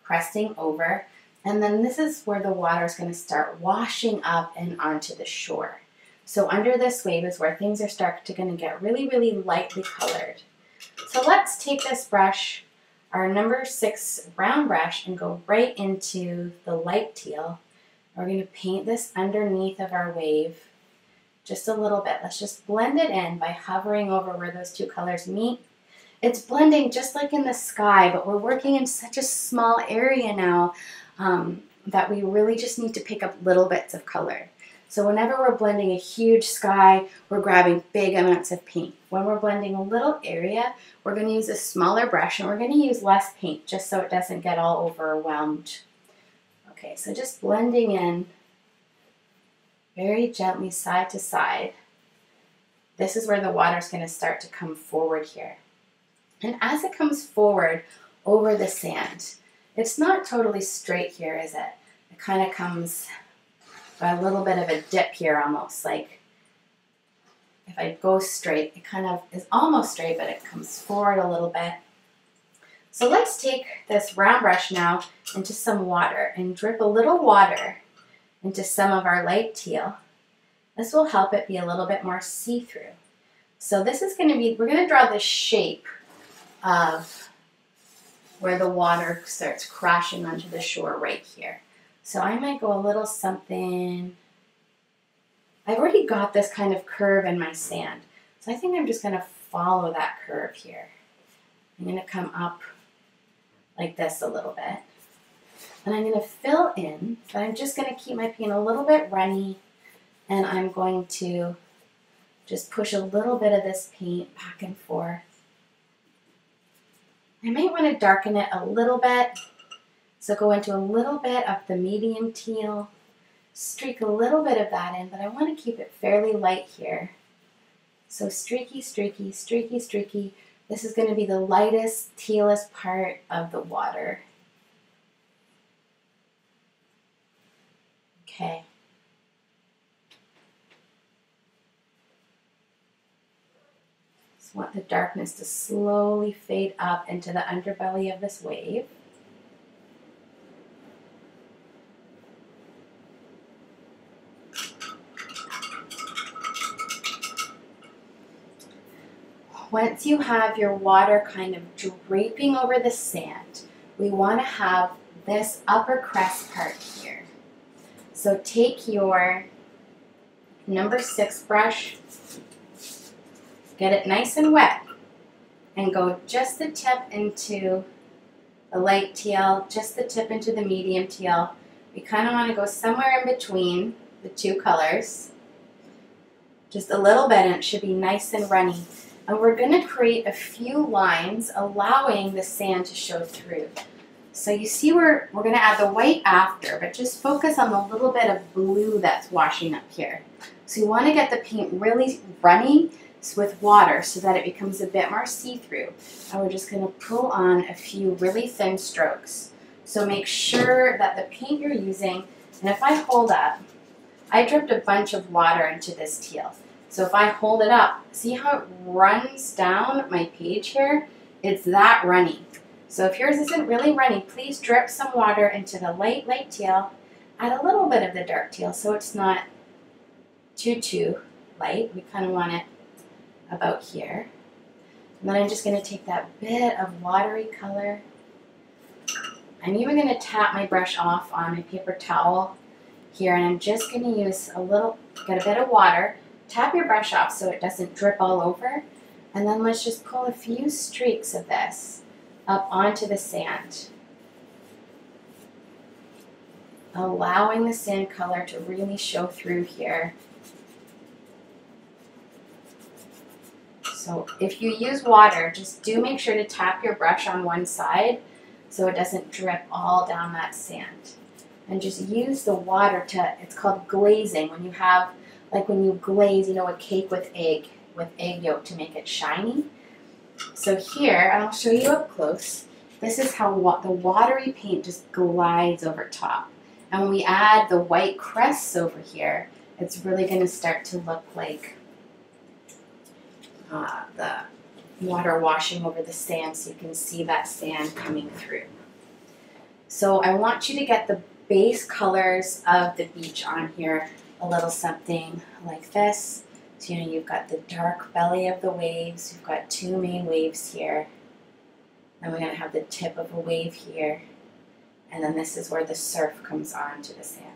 cresting over, and then this is where the water is going to start washing up and onto the shore. So under this wave is where things are going to get really, really lightly colored. So let's take this brush, our number 6 round brush, and go right into the light teal. We're going to paint this underneath of our wave just a little bit. Let's just blend it in by hovering over where those two colors meet. It's blending just like in the sky, but we're working in such a small area now that we really just need to pick up little bits of color. So whenever we're blending a huge sky, we're grabbing big amounts of paint. When we're blending a little area, we're going to use a smaller brush, and we're going to use less paint just so it doesn't get all overwhelmed. Okay, so just blending in very gently side to side. This is where the water is going to start to come forward here. And as it comes forward over the sand, it's not totally straight here, is it? It kind of comes by a little bit of a dip here almost, like if I go straight, it kind of is almost straight, but it comes forward a little bit. So let's take this round brush now into some water and drip a little water into some of our light teal. This will help it be a little bit more see-through. So this is going to be, we're going to draw the shape of where the water starts crashing onto the shore right here. So I might go a little something, I've already got this kind of curve in my sand. So I think I'm just going to follow that curve here. I'm going to come up like this a little bit. And I'm going to fill in, but I'm just going to keep my paint a little bit runny, and I'm going to just push a little bit of this paint back and forth. I might want to darken it a little bit. So go into a little bit of the medium teal, streak a little bit of that in, but I want to keep it fairly light here. So streaky, streaky, streaky, streaky. This is going to be the lightest, tealest part of the water. Okay. Just want the darkness to slowly fade up into the underbelly of this wave. Once you have your water kind of draping over the sand, we want to have this upper crest part here. So take your number 6 brush, get it nice and wet, and go just the tip into the light teal, just the tip into the medium teal. We kind of want to go somewhere in between the two colors, just a little bit, and it should be nice and runny. And we're going to create a few lines allowing the sand to show through. So you see we're going to add the white after, but just focus on the little bit of blue that's washing up here. So you want to get the paint really runny with water so that it becomes a bit more see-through. And we're just going to pull on a few really thin strokes. So make sure that the paint you're using, and if I hold up, I dripped a bunch of water into this teal. So if I hold it up, see how it runs down my page here? It's that runny. So if yours isn't really runny, please drip some water into the light teal, add a little bit of the dark teal so it's not too light. We kind of want it about here. And then I'm just going to take that bit of watery color. I'm even going to tap my brush off on my paper towel here, and I'm just going to use get a bit of water. Tap your brush off so it doesn't drip all over, and then let's just pull a few streaks of this up onto the sand, allowing the sand color to really show through here. So if you use water, just do make sure to tap your brush on one side so it doesn't drip all down that sand. And just use the water it's called glazing. When you have, like when you glaze, a cake with egg yolk to make it shiny. So here, I'll show you up close. This is how the watery paint just glides over top. And when we add the white crests over here, it's really going to start to look like the water washing over the sand, so you can see that sand coming through. So I want you to get the base colors of the beach on here, a little something like this. So you've got the dark belly of the waves, you've got two main waves here, and we're going to have the tip of a wave here, and then this is where the surf comes on to the sand.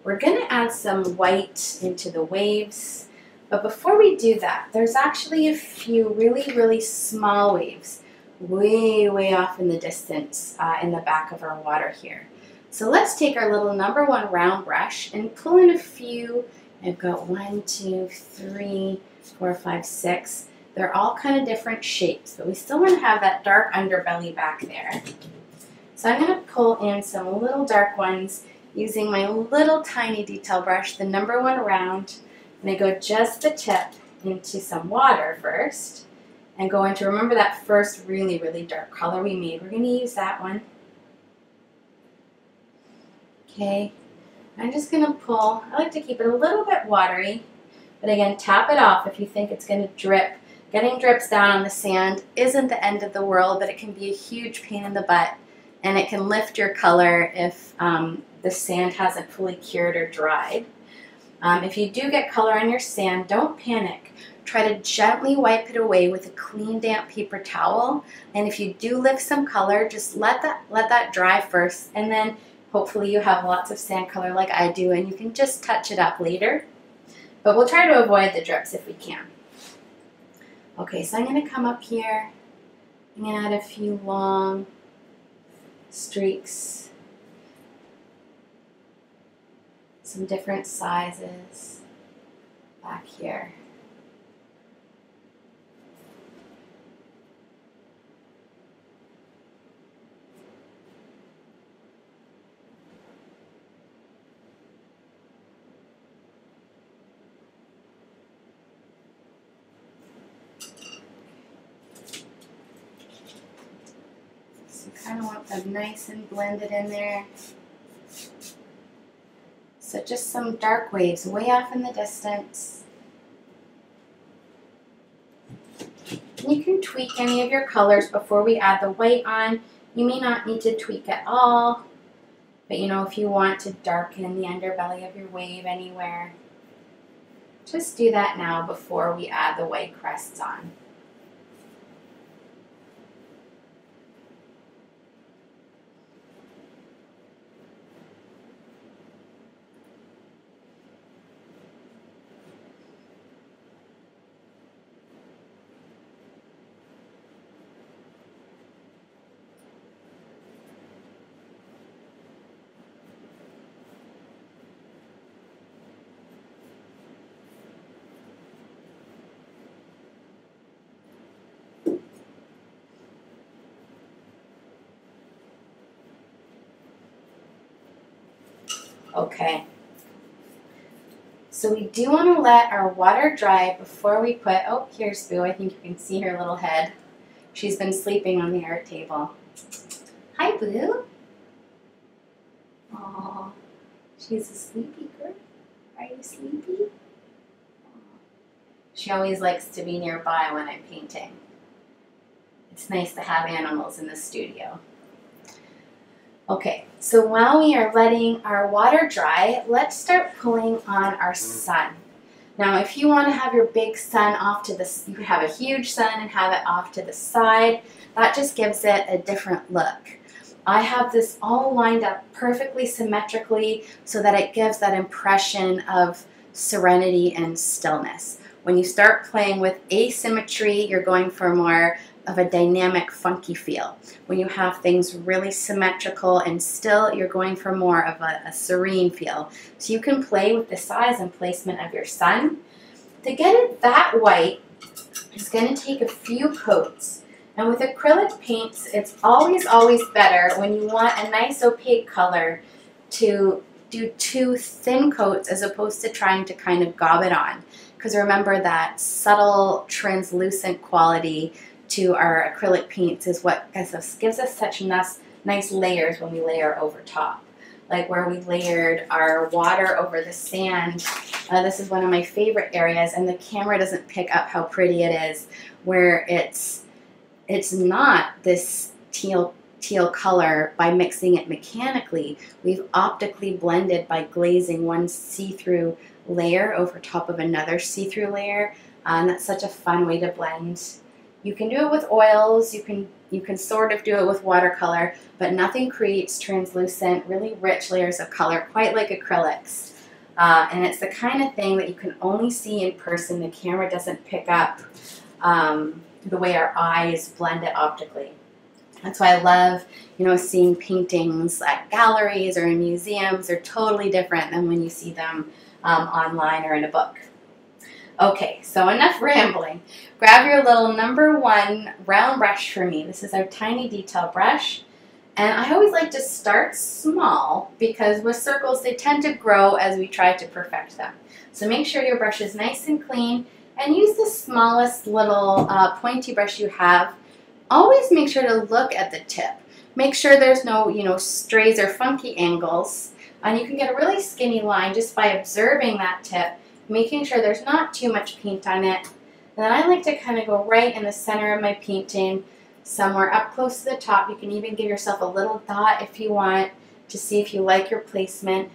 We're going to add some white into the waves, but before we do that, there's actually a few really small waves way off in the distance in the back of our water here. So let's take our little number 1 round brush and pull in a few. I've got 1, 2, 3, 4, 5, 6. They're all kind of different shapes, but we still want to have that dark underbelly back there. So I'm going to pull in some little dark ones using my little tiny detail brush, the number 1 round. I'm going to go just the tip into some water first and go into, remember that first really dark color we made? We're going to use that one. Okay, I'm just going to pull. I like to keep it a little bit watery, but again, tap it off if you think it's going to drip. Getting drips down on the sand isn't the end of the world, but it can be a huge pain in the butt, and it can lift your color if the sand hasn't fully cured or dried. If you do get color on your sand, don't panic. Try to gently wipe it away with a clean, damp paper towel, and if you do lift some color, just let that dry first, and then hopefully you have lots of sand color like I do, and you can just touch it up later. But we'll try to avoid the drips if we can. Okay, so I'm going to come up here. I'm going to add a few long streaks. Some different sizes back here. of nice and blended in there. So just some dark waves way off in the distance. You can tweak any of your colors before we add the white on. You may not need to tweak at all, but you know, if you want to darken the underbelly of your wave anywhere, just do that now before we add the white crests on. Okay, so we do want to let our water dry before we put, oh, here's Boo. I think you can see her little head. She's been sleeping on the art table. Hi, Boo. Oh, she's a sleepy girl. Are you sleepy? She always likes to be nearby when I'm painting. It's nice to have animals in the studio. Okay, so while we are letting our water dry, let's start pulling on our sun. Now, if you want to have your big sun off to the, you could have a huge sun and have it off to the side. That just gives it a different look. I have this all lined up perfectly symmetrically so that it gives that impression of serenity and stillness. When you start playing with asymmetry, you're going for more of a dynamic, funky feel. When you have things really symmetrical and still, you're going for more of a serene feel. So you can play with the size and placement of your sun. To get it that white, it's going to take a few coats. And with acrylic paints, it's always, always better when you want a nice opaque color to do 2 thin coats as opposed to trying to kind of gob it on. Because remember, that subtle, translucent quality to our acrylic paints is what gives us such nice layers when we layer over top. Like where we layered our water over the sand. This is one of my favorite areas, and the camera doesn't pick up how pretty it is, where it's not this teal color by mixing it mechanically. We've optically blended by glazing one see-through layer over top of another see-through layer, and that's such a fun way to blend. You can do it with oils, you can sort of do it with watercolor, but nothing creates translucent, really rich layers of color quite like acrylics. And it's the kind of thing that you can only see in person. The camera doesn't pick up the way our eyes blend it optically. That's why I love, you know, seeing paintings at galleries or in museums. They're totally different than when you see them online or in a book. Okay, so enough rambling. Grab your little #1 round brush for me. This is our tiny detail brush. And I always like to start small because with circles, they tend to grow as we try to perfect them. So make sure your brush is nice and clean and use the smallest little pointy brush you have. Always make sure to look at the tip. Make sure there's no, you know, strays or funky angles. And you can get a really skinny line just by observing that tip, making sure there's not too much paint on it. And then I like to kind of go right in the center of my painting, somewhere up close to the top. You can even give yourself a little dot if you want to see if you like your placement.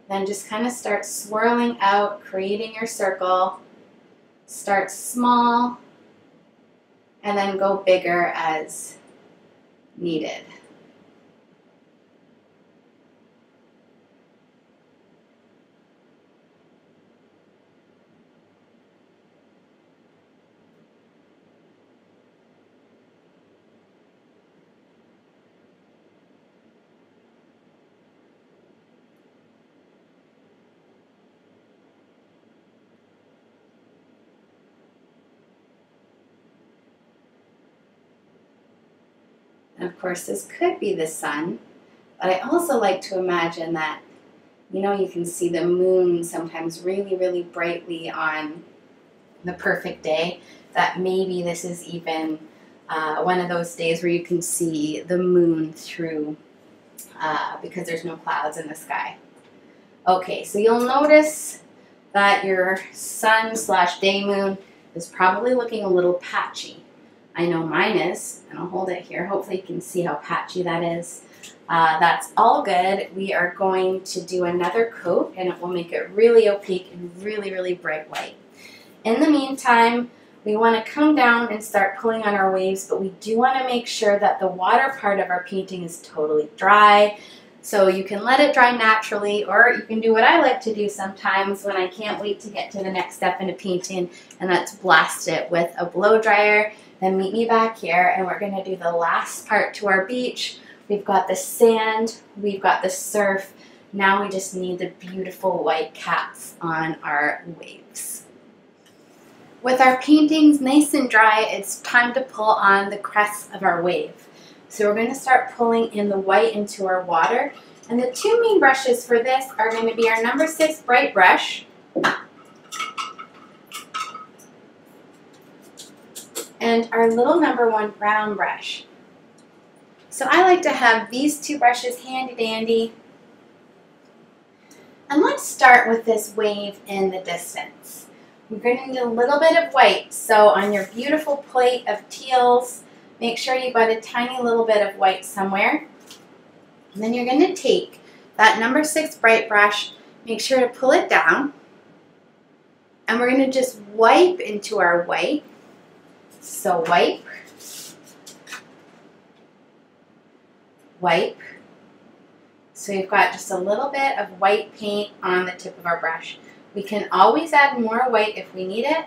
Then just kind of start swirling out, creating your circle. Start small and then go bigger as needed. And of course, this could be the sun, but I also like to imagine that, you know, you can see the moon sometimes really, really brightly on the perfect day, that maybe this is even one of those days where you can see the moon through because there's no clouds in the sky. Okay, so you'll notice that your sun/day moon is probably looking a little patchy. I know mine is, and I'll hold it here. Hopefully you can see how patchy that is. That's all good. We are going to do another coat, and it will make it really opaque and really, really bright white. In the meantime, we want to come down and start pulling on our waves, but we do want to make sure that the water part of our painting is totally dry. So you can let it dry naturally, or you can do what I like to do sometimes when I can't wait to get to the next step in a painting, and that's blast it with a blow dryer. Then meet me back here, and we're going to do the last part to our beach. We've got the sand, we've got the surf. Now we just need the beautiful white caps on our waves. With our paintings nice and dry, it's time to pull on the crest of our wave. So we're going to start pulling in the white into our water. And the two main brushes for this are going to be our number 6 bright brush and our little number 1 brown brush. So I like to have these two brushes handy dandy. And let's start with this wave in the distance. We're going to need a little bit of white. So on your beautiful plate of teals, make sure you've got a tiny little bit of white somewhere. And then you're going to take that number 6 bright brush, make sure to pull it down, and we're going to just wipe into our white. So wipe, wipe. So we've got just a little bit of white paint on the tip of our brush. We can always add more white if we need it.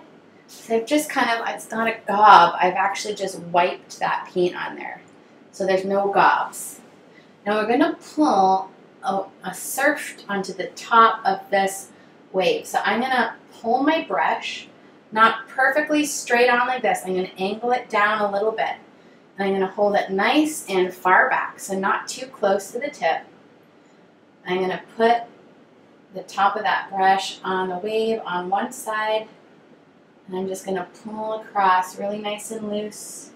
So I've just kind of, it's not a gob, I've actually just wiped that paint on there. So there's no gobs. Now we're going to pull a surf onto the top of this wave. So I'm going to pull my brush, not perfectly straight on like this. I'm going to angle it down a little bit. And I'm going to hold it nice and far back, so not too close to the tip. I'm going to put the top of that brush on the wave on one side. And I'm just going to pull across really nice and loose,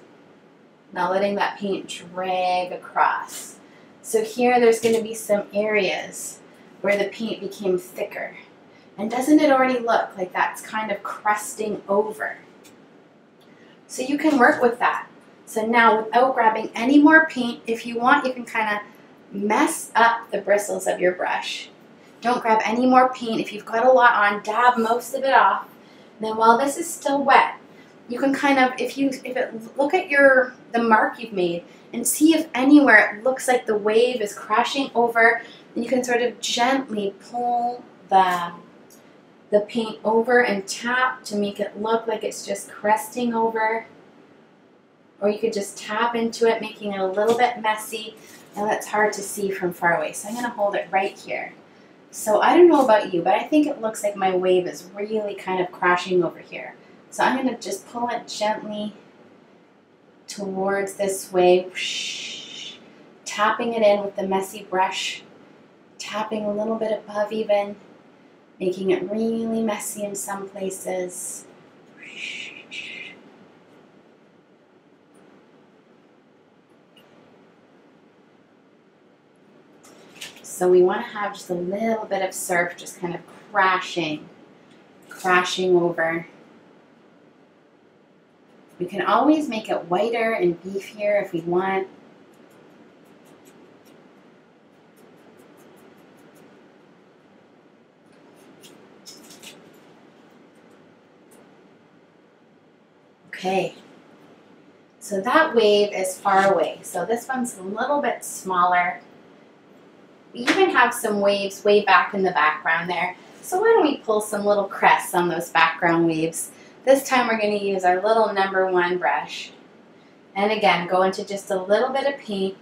not letting that paint drag across. So here there's going to be some areas where the paint became thicker. And doesn't it already look like that's kind of crusting over? So you can work with that. So now without grabbing any more paint, if you want, you can kind of mess up the bristles of your brush. Don't grab any more paint. If you've got a lot on, dab most of it off. Then while this is still wet, you can kind of, look at the mark you've made and see if anywhere it looks like the wave is crashing over, then you can sort of gently pull the paint over and tap to make it look like it's just cresting over. Or you could just tap into it, making it a little bit messy, and that's hard to see from far away. So I'm going to hold it right here. So I don't know about you, but I think it looks like my wave is really kind of crashing over here. So I'm going to just pull it gently towards this way, tapping it in with the messy brush, tapping a little bit above even, making it really messy in some places. So we want to have just a little bit of surf just kind of crashing over. We can always make it whiter and beefier if we want. Okay, so that wave is far away. So this one's a little bit smaller. We even have some waves way back in the background there. So why don't we pull some little crests on those background waves. This time we're going to use our little number 1 brush. And again, go into just a little bit of paint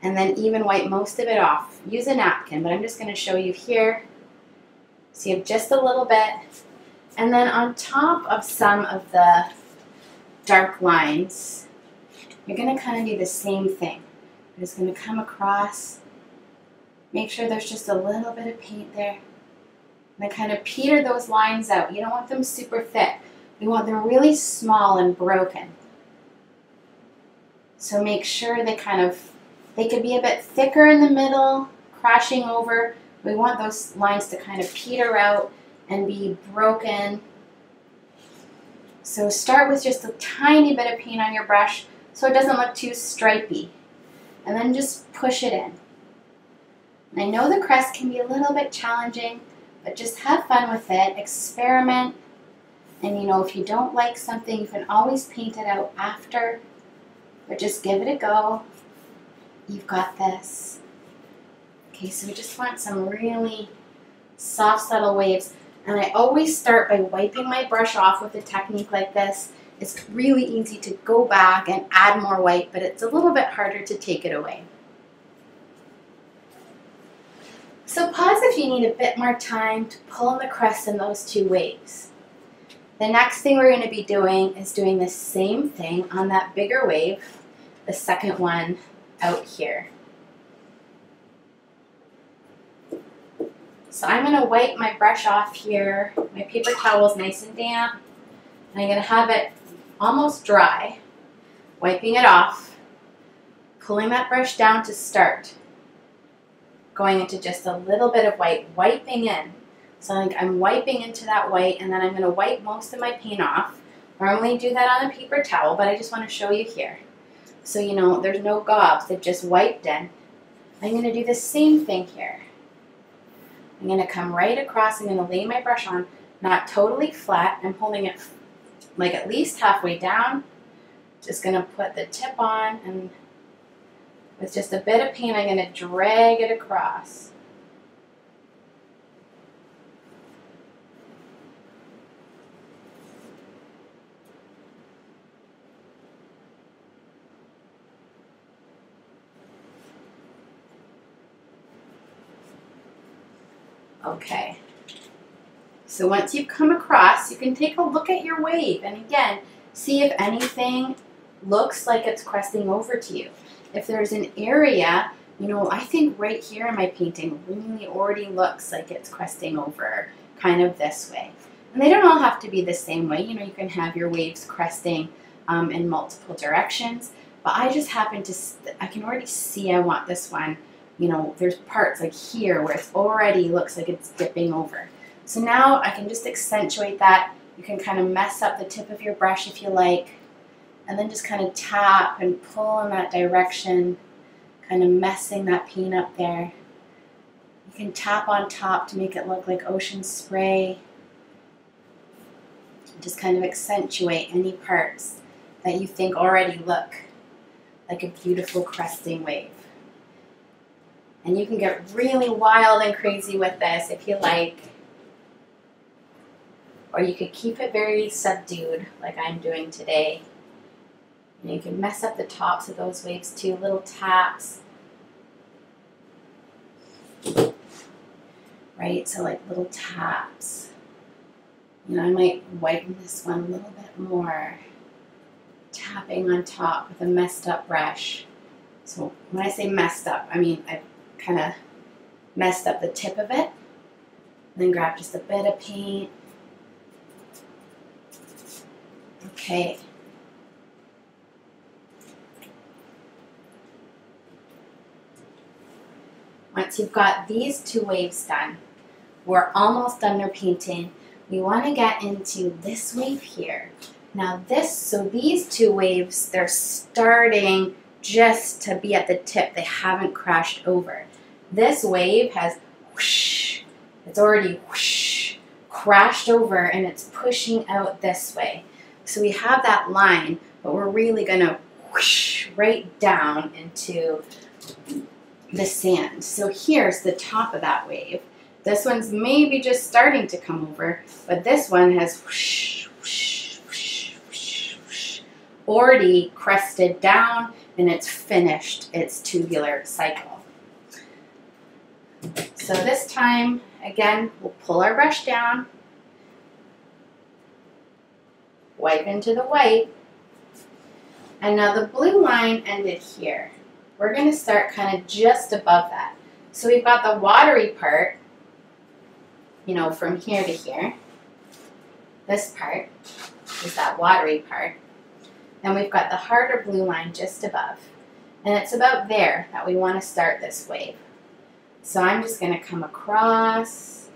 and then even wipe most of it off. Use a napkin, but I'm just going to show you here. So you have just a little bit. And then on top of some of the dark lines, you're going to kind of do the same thing. You're just going to come across. Make sure there's just a little bit of paint there. And then kind of peter those lines out. You don't want them super thick. We want them really small and broken. So make sure they could be a bit thicker in the middle, crashing over. We want those lines to kind of peter out and be broken. So start with just a tiny bit of paint on your brush so it doesn't look too stripy. And then just push it in. And I know the crest can be a little bit challenging, but just have fun with it, experiment. And you know, if you don't like something, you can always paint it out after, but just give it a go. You've got this. Okay, so we just want some really soft, subtle waves. And I always start by wiping my brush off with a technique like this. It's really easy to go back and add more white, but it's a little bit harder to take it away. So pause if you need a bit more time to pull in the crest in those two waves. The next thing we're going to be doing is doing the same thing on that bigger wave, the second one out here. So I'm going to wipe my brush off here. My paper towel is nice and damp. And I'm going to have it almost dry, wiping it off, pulling that brush down to start, going into just a little bit of white, wiping in. So I'm wiping into that white, and then I'm going to wipe most of my paint off. Normally do that on a paper towel, but I just want to show you here. So you know, there's no gobs, they've just wiped in. I'm going to do the same thing here. I'm going to come right across, I'm going to lay my brush on, not totally flat, I'm holding it like at least halfway down. Just going to put the tip on, and with just a bit of paint I'm going to drag it across. Okay, so once you've come across, you can take a look at your wave and again, see if anything looks like it's cresting over to you. If there's an area, you know, I think right here in my painting really already looks like it's cresting over kind of this way. And they don't all have to be the same way. You know, you can have your waves cresting in multiple directions, but I just happen to, I can already see I want this one. You know, there's parts like here where it already looks like it's dipping over. So now I can just accentuate that. You can kind of mess up the tip of your brush if you like, and then just kind of tap and pull in that direction, kind of messing that paint up there. You can tap on top to make it look like ocean spray. Just kind of accentuate any parts that you think already look like a beautiful cresting wave. And you can get really wild and crazy with this if you like. Or you could keep it very subdued like I'm doing today. And you can mess up the tops of those waves too, little taps. Right, so like little taps. You know, I might whiten this one a little bit more. Tapping on top with a messed up brush. So when I say messed up, I mean I've kind of messed up the tip of it. Then grab just a bit of paint. Okay. Once you've got these two waves done, we're almost done our painting. We want to get into this wave here. Now so these two waves, they're starting just to be at the tip. They haven't crashed over. This wave has whoosh, it's already whoosh, crashed over and it's pushing out this way. So we have that line, but we're really going to whoosh right down into the sand. So here's the top of that wave. This one's maybe just starting to come over, but this one has whoosh, whoosh, whoosh, whoosh, whoosh, already crested down and it's finished its tubular cycle. So this time, again, we'll pull our brush down, wipe into the white, and now the blue line ended here. We're going to start kind of just above that. So we've got the watery part, you know, from here to here. This part is that watery part. and we've got the harder blue line just above. And it's about there that we want to start this wave. So I'm just going to come across.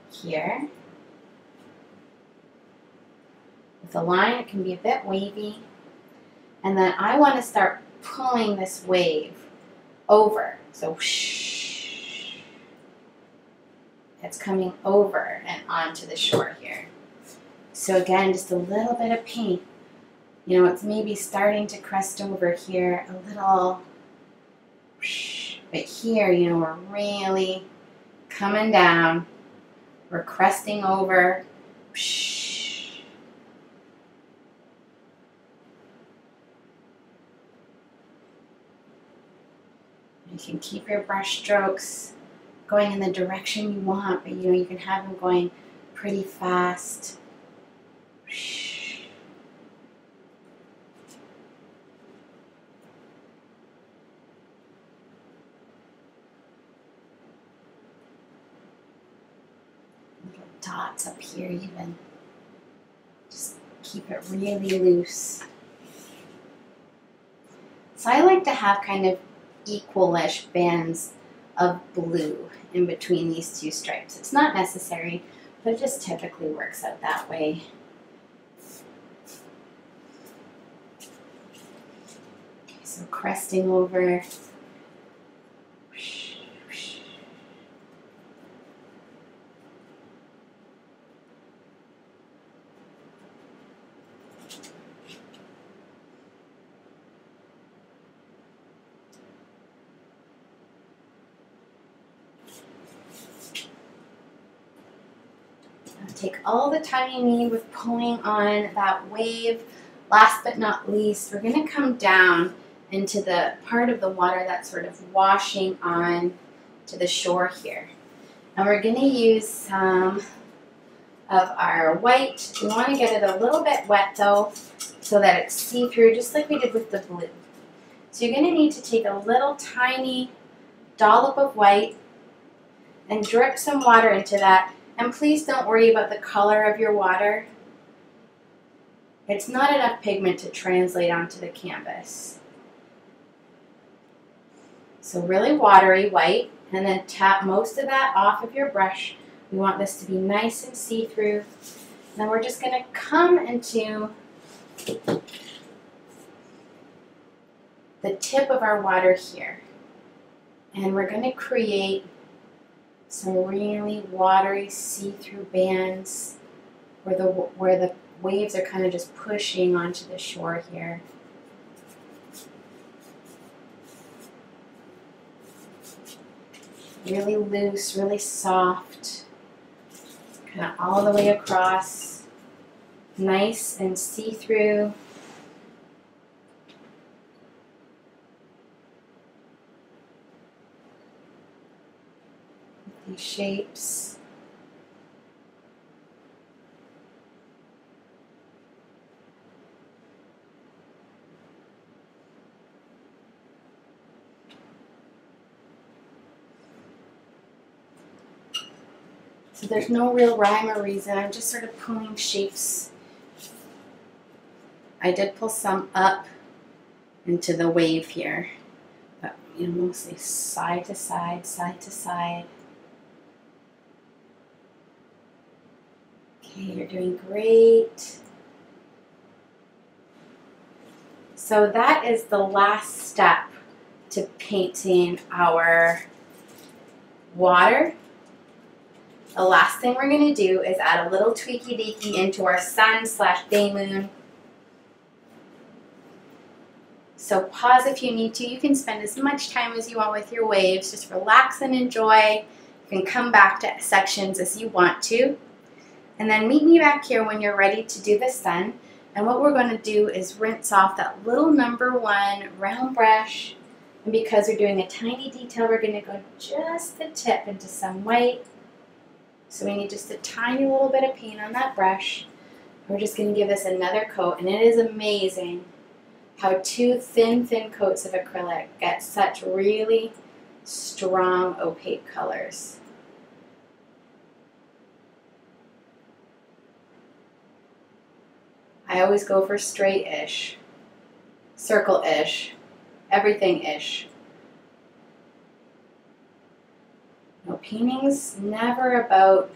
Here. With the line, it can be a bit wavy. And then I want to start pulling this wave over. So whoosh. It's coming over and onto the shore here. So again, just a little bit of paint. You know, it's maybe starting to crest over here a little. Whoosh. But here, you know, we're really coming down. We're cresting over. Whoosh. You can keep your brush strokes going in the direction you want, but you know, you can have them going pretty fast. Little dots up here even. Just keep it really loose. So I like to have kind of equal-ish bands of blue in between these two stripes. It's not necessary, but it just typically works out that way. Okay, so cresting over. Take all the time you need with pulling on that wave. Last but not least, we're going to come down into the part of the water that's sort of washing on to the shore here. And we're going to use some of our white. We want to get it a little bit wet though, so that it's see-through, just like we did with the blue. So you're going to need to take a little tiny dollop of white and drip some water into that. And please don't worry about the color of your water. It's not enough pigment to translate onto the canvas. So really watery white, and then tap most of that off of your brush. We want this to be nice and see-through. Then we're just going to come into the tip of our water here. And we're going to create some really watery see-through bands where the waves are kind of just pushing onto the shore here. Really loose, really soft, kind of all the way across, nice and see-through. These shapes. So there's no real rhyme or reason. I'm just sort of pulling shapes. I did pull some up into the wave here, but you know, mostly side to side, side to side. Okay, you're doing great. So that is the last step to painting our water. The last thing we're going to do is add a little tweaky deaky into our sun/day moon. So pause if you need to. You can spend as much time as you want with your waves. Just relax and enjoy. You can come back to sections as you want to. And then meet me back here when you're ready to do the sun. And what we're going to do is rinse off that little #1 round brush. And because we're doing a tiny detail, we're going to go just the tip into some white. So we need just a tiny little bit of paint on that brush. We're just going to give this another coat. And it is amazing how 2 thin coats of acrylic get such really strong opaque colors. I always go for straight-ish, circle-ish, everything-ish. No, painting's never about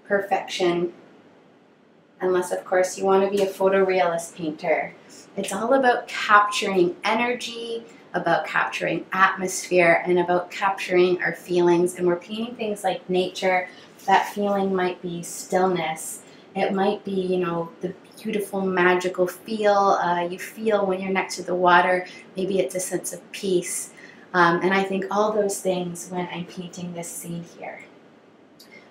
perfection, unless of course you want to be a photorealist painter. It's all about capturing energy, about capturing atmosphere, and about capturing our feelings. And we're painting things like nature. That feeling might be stillness. It might be, you know, the beautiful, magical feel you feel when you're next to the water. Maybe it's a sense of peace. And I think all those things when I'm painting this scene here.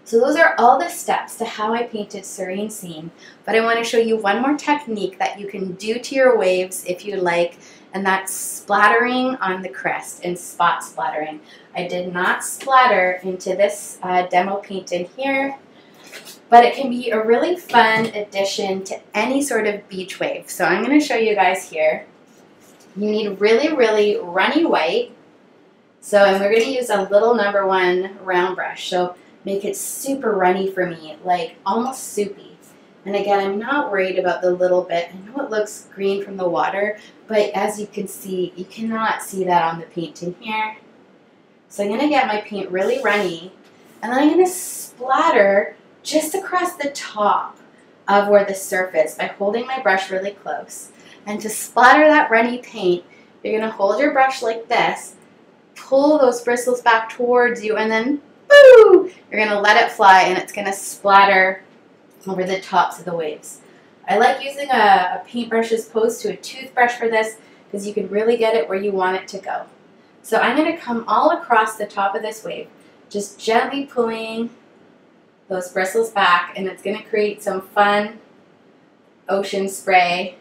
So those are all the steps to how I painted Serene Scene. But I want to show you one more technique that you can do to your waves if you like, and that's splattering on the crest and spot splattering. I did not splatter into this demo paint in here, but it can be a really fun addition to any sort of beach wave. So I'm going to show you guys here. You need really, really runny white. So, and we're going to use a little #1 round brush. So make it super runny for me, like almost soupy. And again, I'm not worried about the little bit. I know it looks green from the water, but as you can see, you cannot see that on the paint in here. So I'm going to get my paint really runny, and then I'm going to splatter just across the top of where the surf is by holding my brush really close. And to splatter that runny paint, you're going to hold your brush like this, pull those bristles back towards you, and then boo! You're going to let it fly, and it's going to splatter over the tops of the waves. I like using a paintbrush as opposed to a toothbrush for this because you can really get it where you want it to go. So I'm going to come all across the top of this wave, just gently pulling those bristles back, and it's going to create some fun ocean spray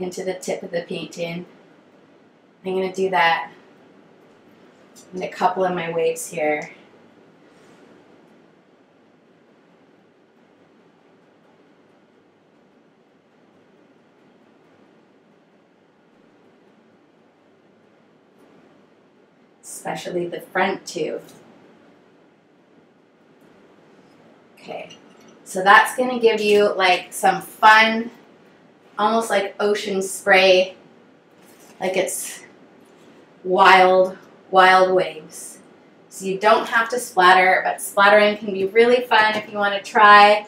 into the tip of the painting. I'm going to do that in a couple of my waves here. Especially the front two. Okay, so that's going to give you like some fun, almost like ocean spray, like it's wild, wild waves. So you don't have to splatter, but splattering can be really fun if you want to try.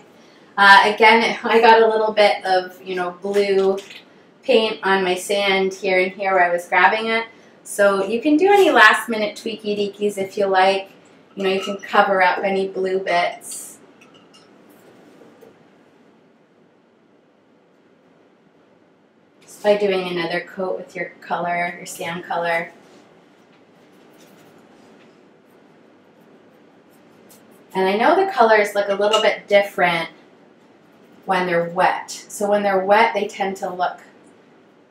Again, I got a little bit of, you know, blue paint on my sand here and here where I was grabbing it. So you can do any last minute tweaky deekies if you like. You know, you can cover up any blue bits. Just by doing another coat with your color, your sand color. And I know the colors look a little bit different when they're wet. So when they're wet, they tend to look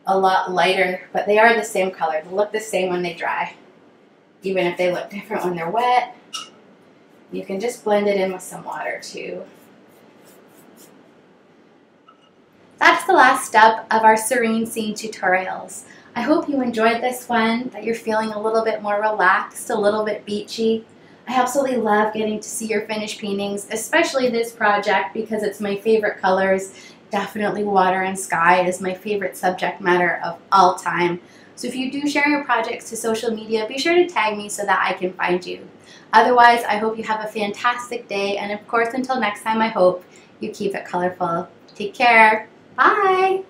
a lot lighter, but they are the same color. They look the same when they dry, even if they look different when they're wet. You can just blend it in with some water too. That's the last step of our Serene Scene tutorials. I hope you enjoyed this one, that you're feeling a little bit more relaxed, a little bit beachy. I absolutely love getting to see your finished paintings, especially this project because it's my favorite colors. Definitely water and sky is my favorite subject matter of all time. So if you do share your projects to social media, be sure to tag me so that I can find you. Otherwise, I hope you have a fantastic day, and of course, until next time, I hope you keep it colorful. Take care. Bye!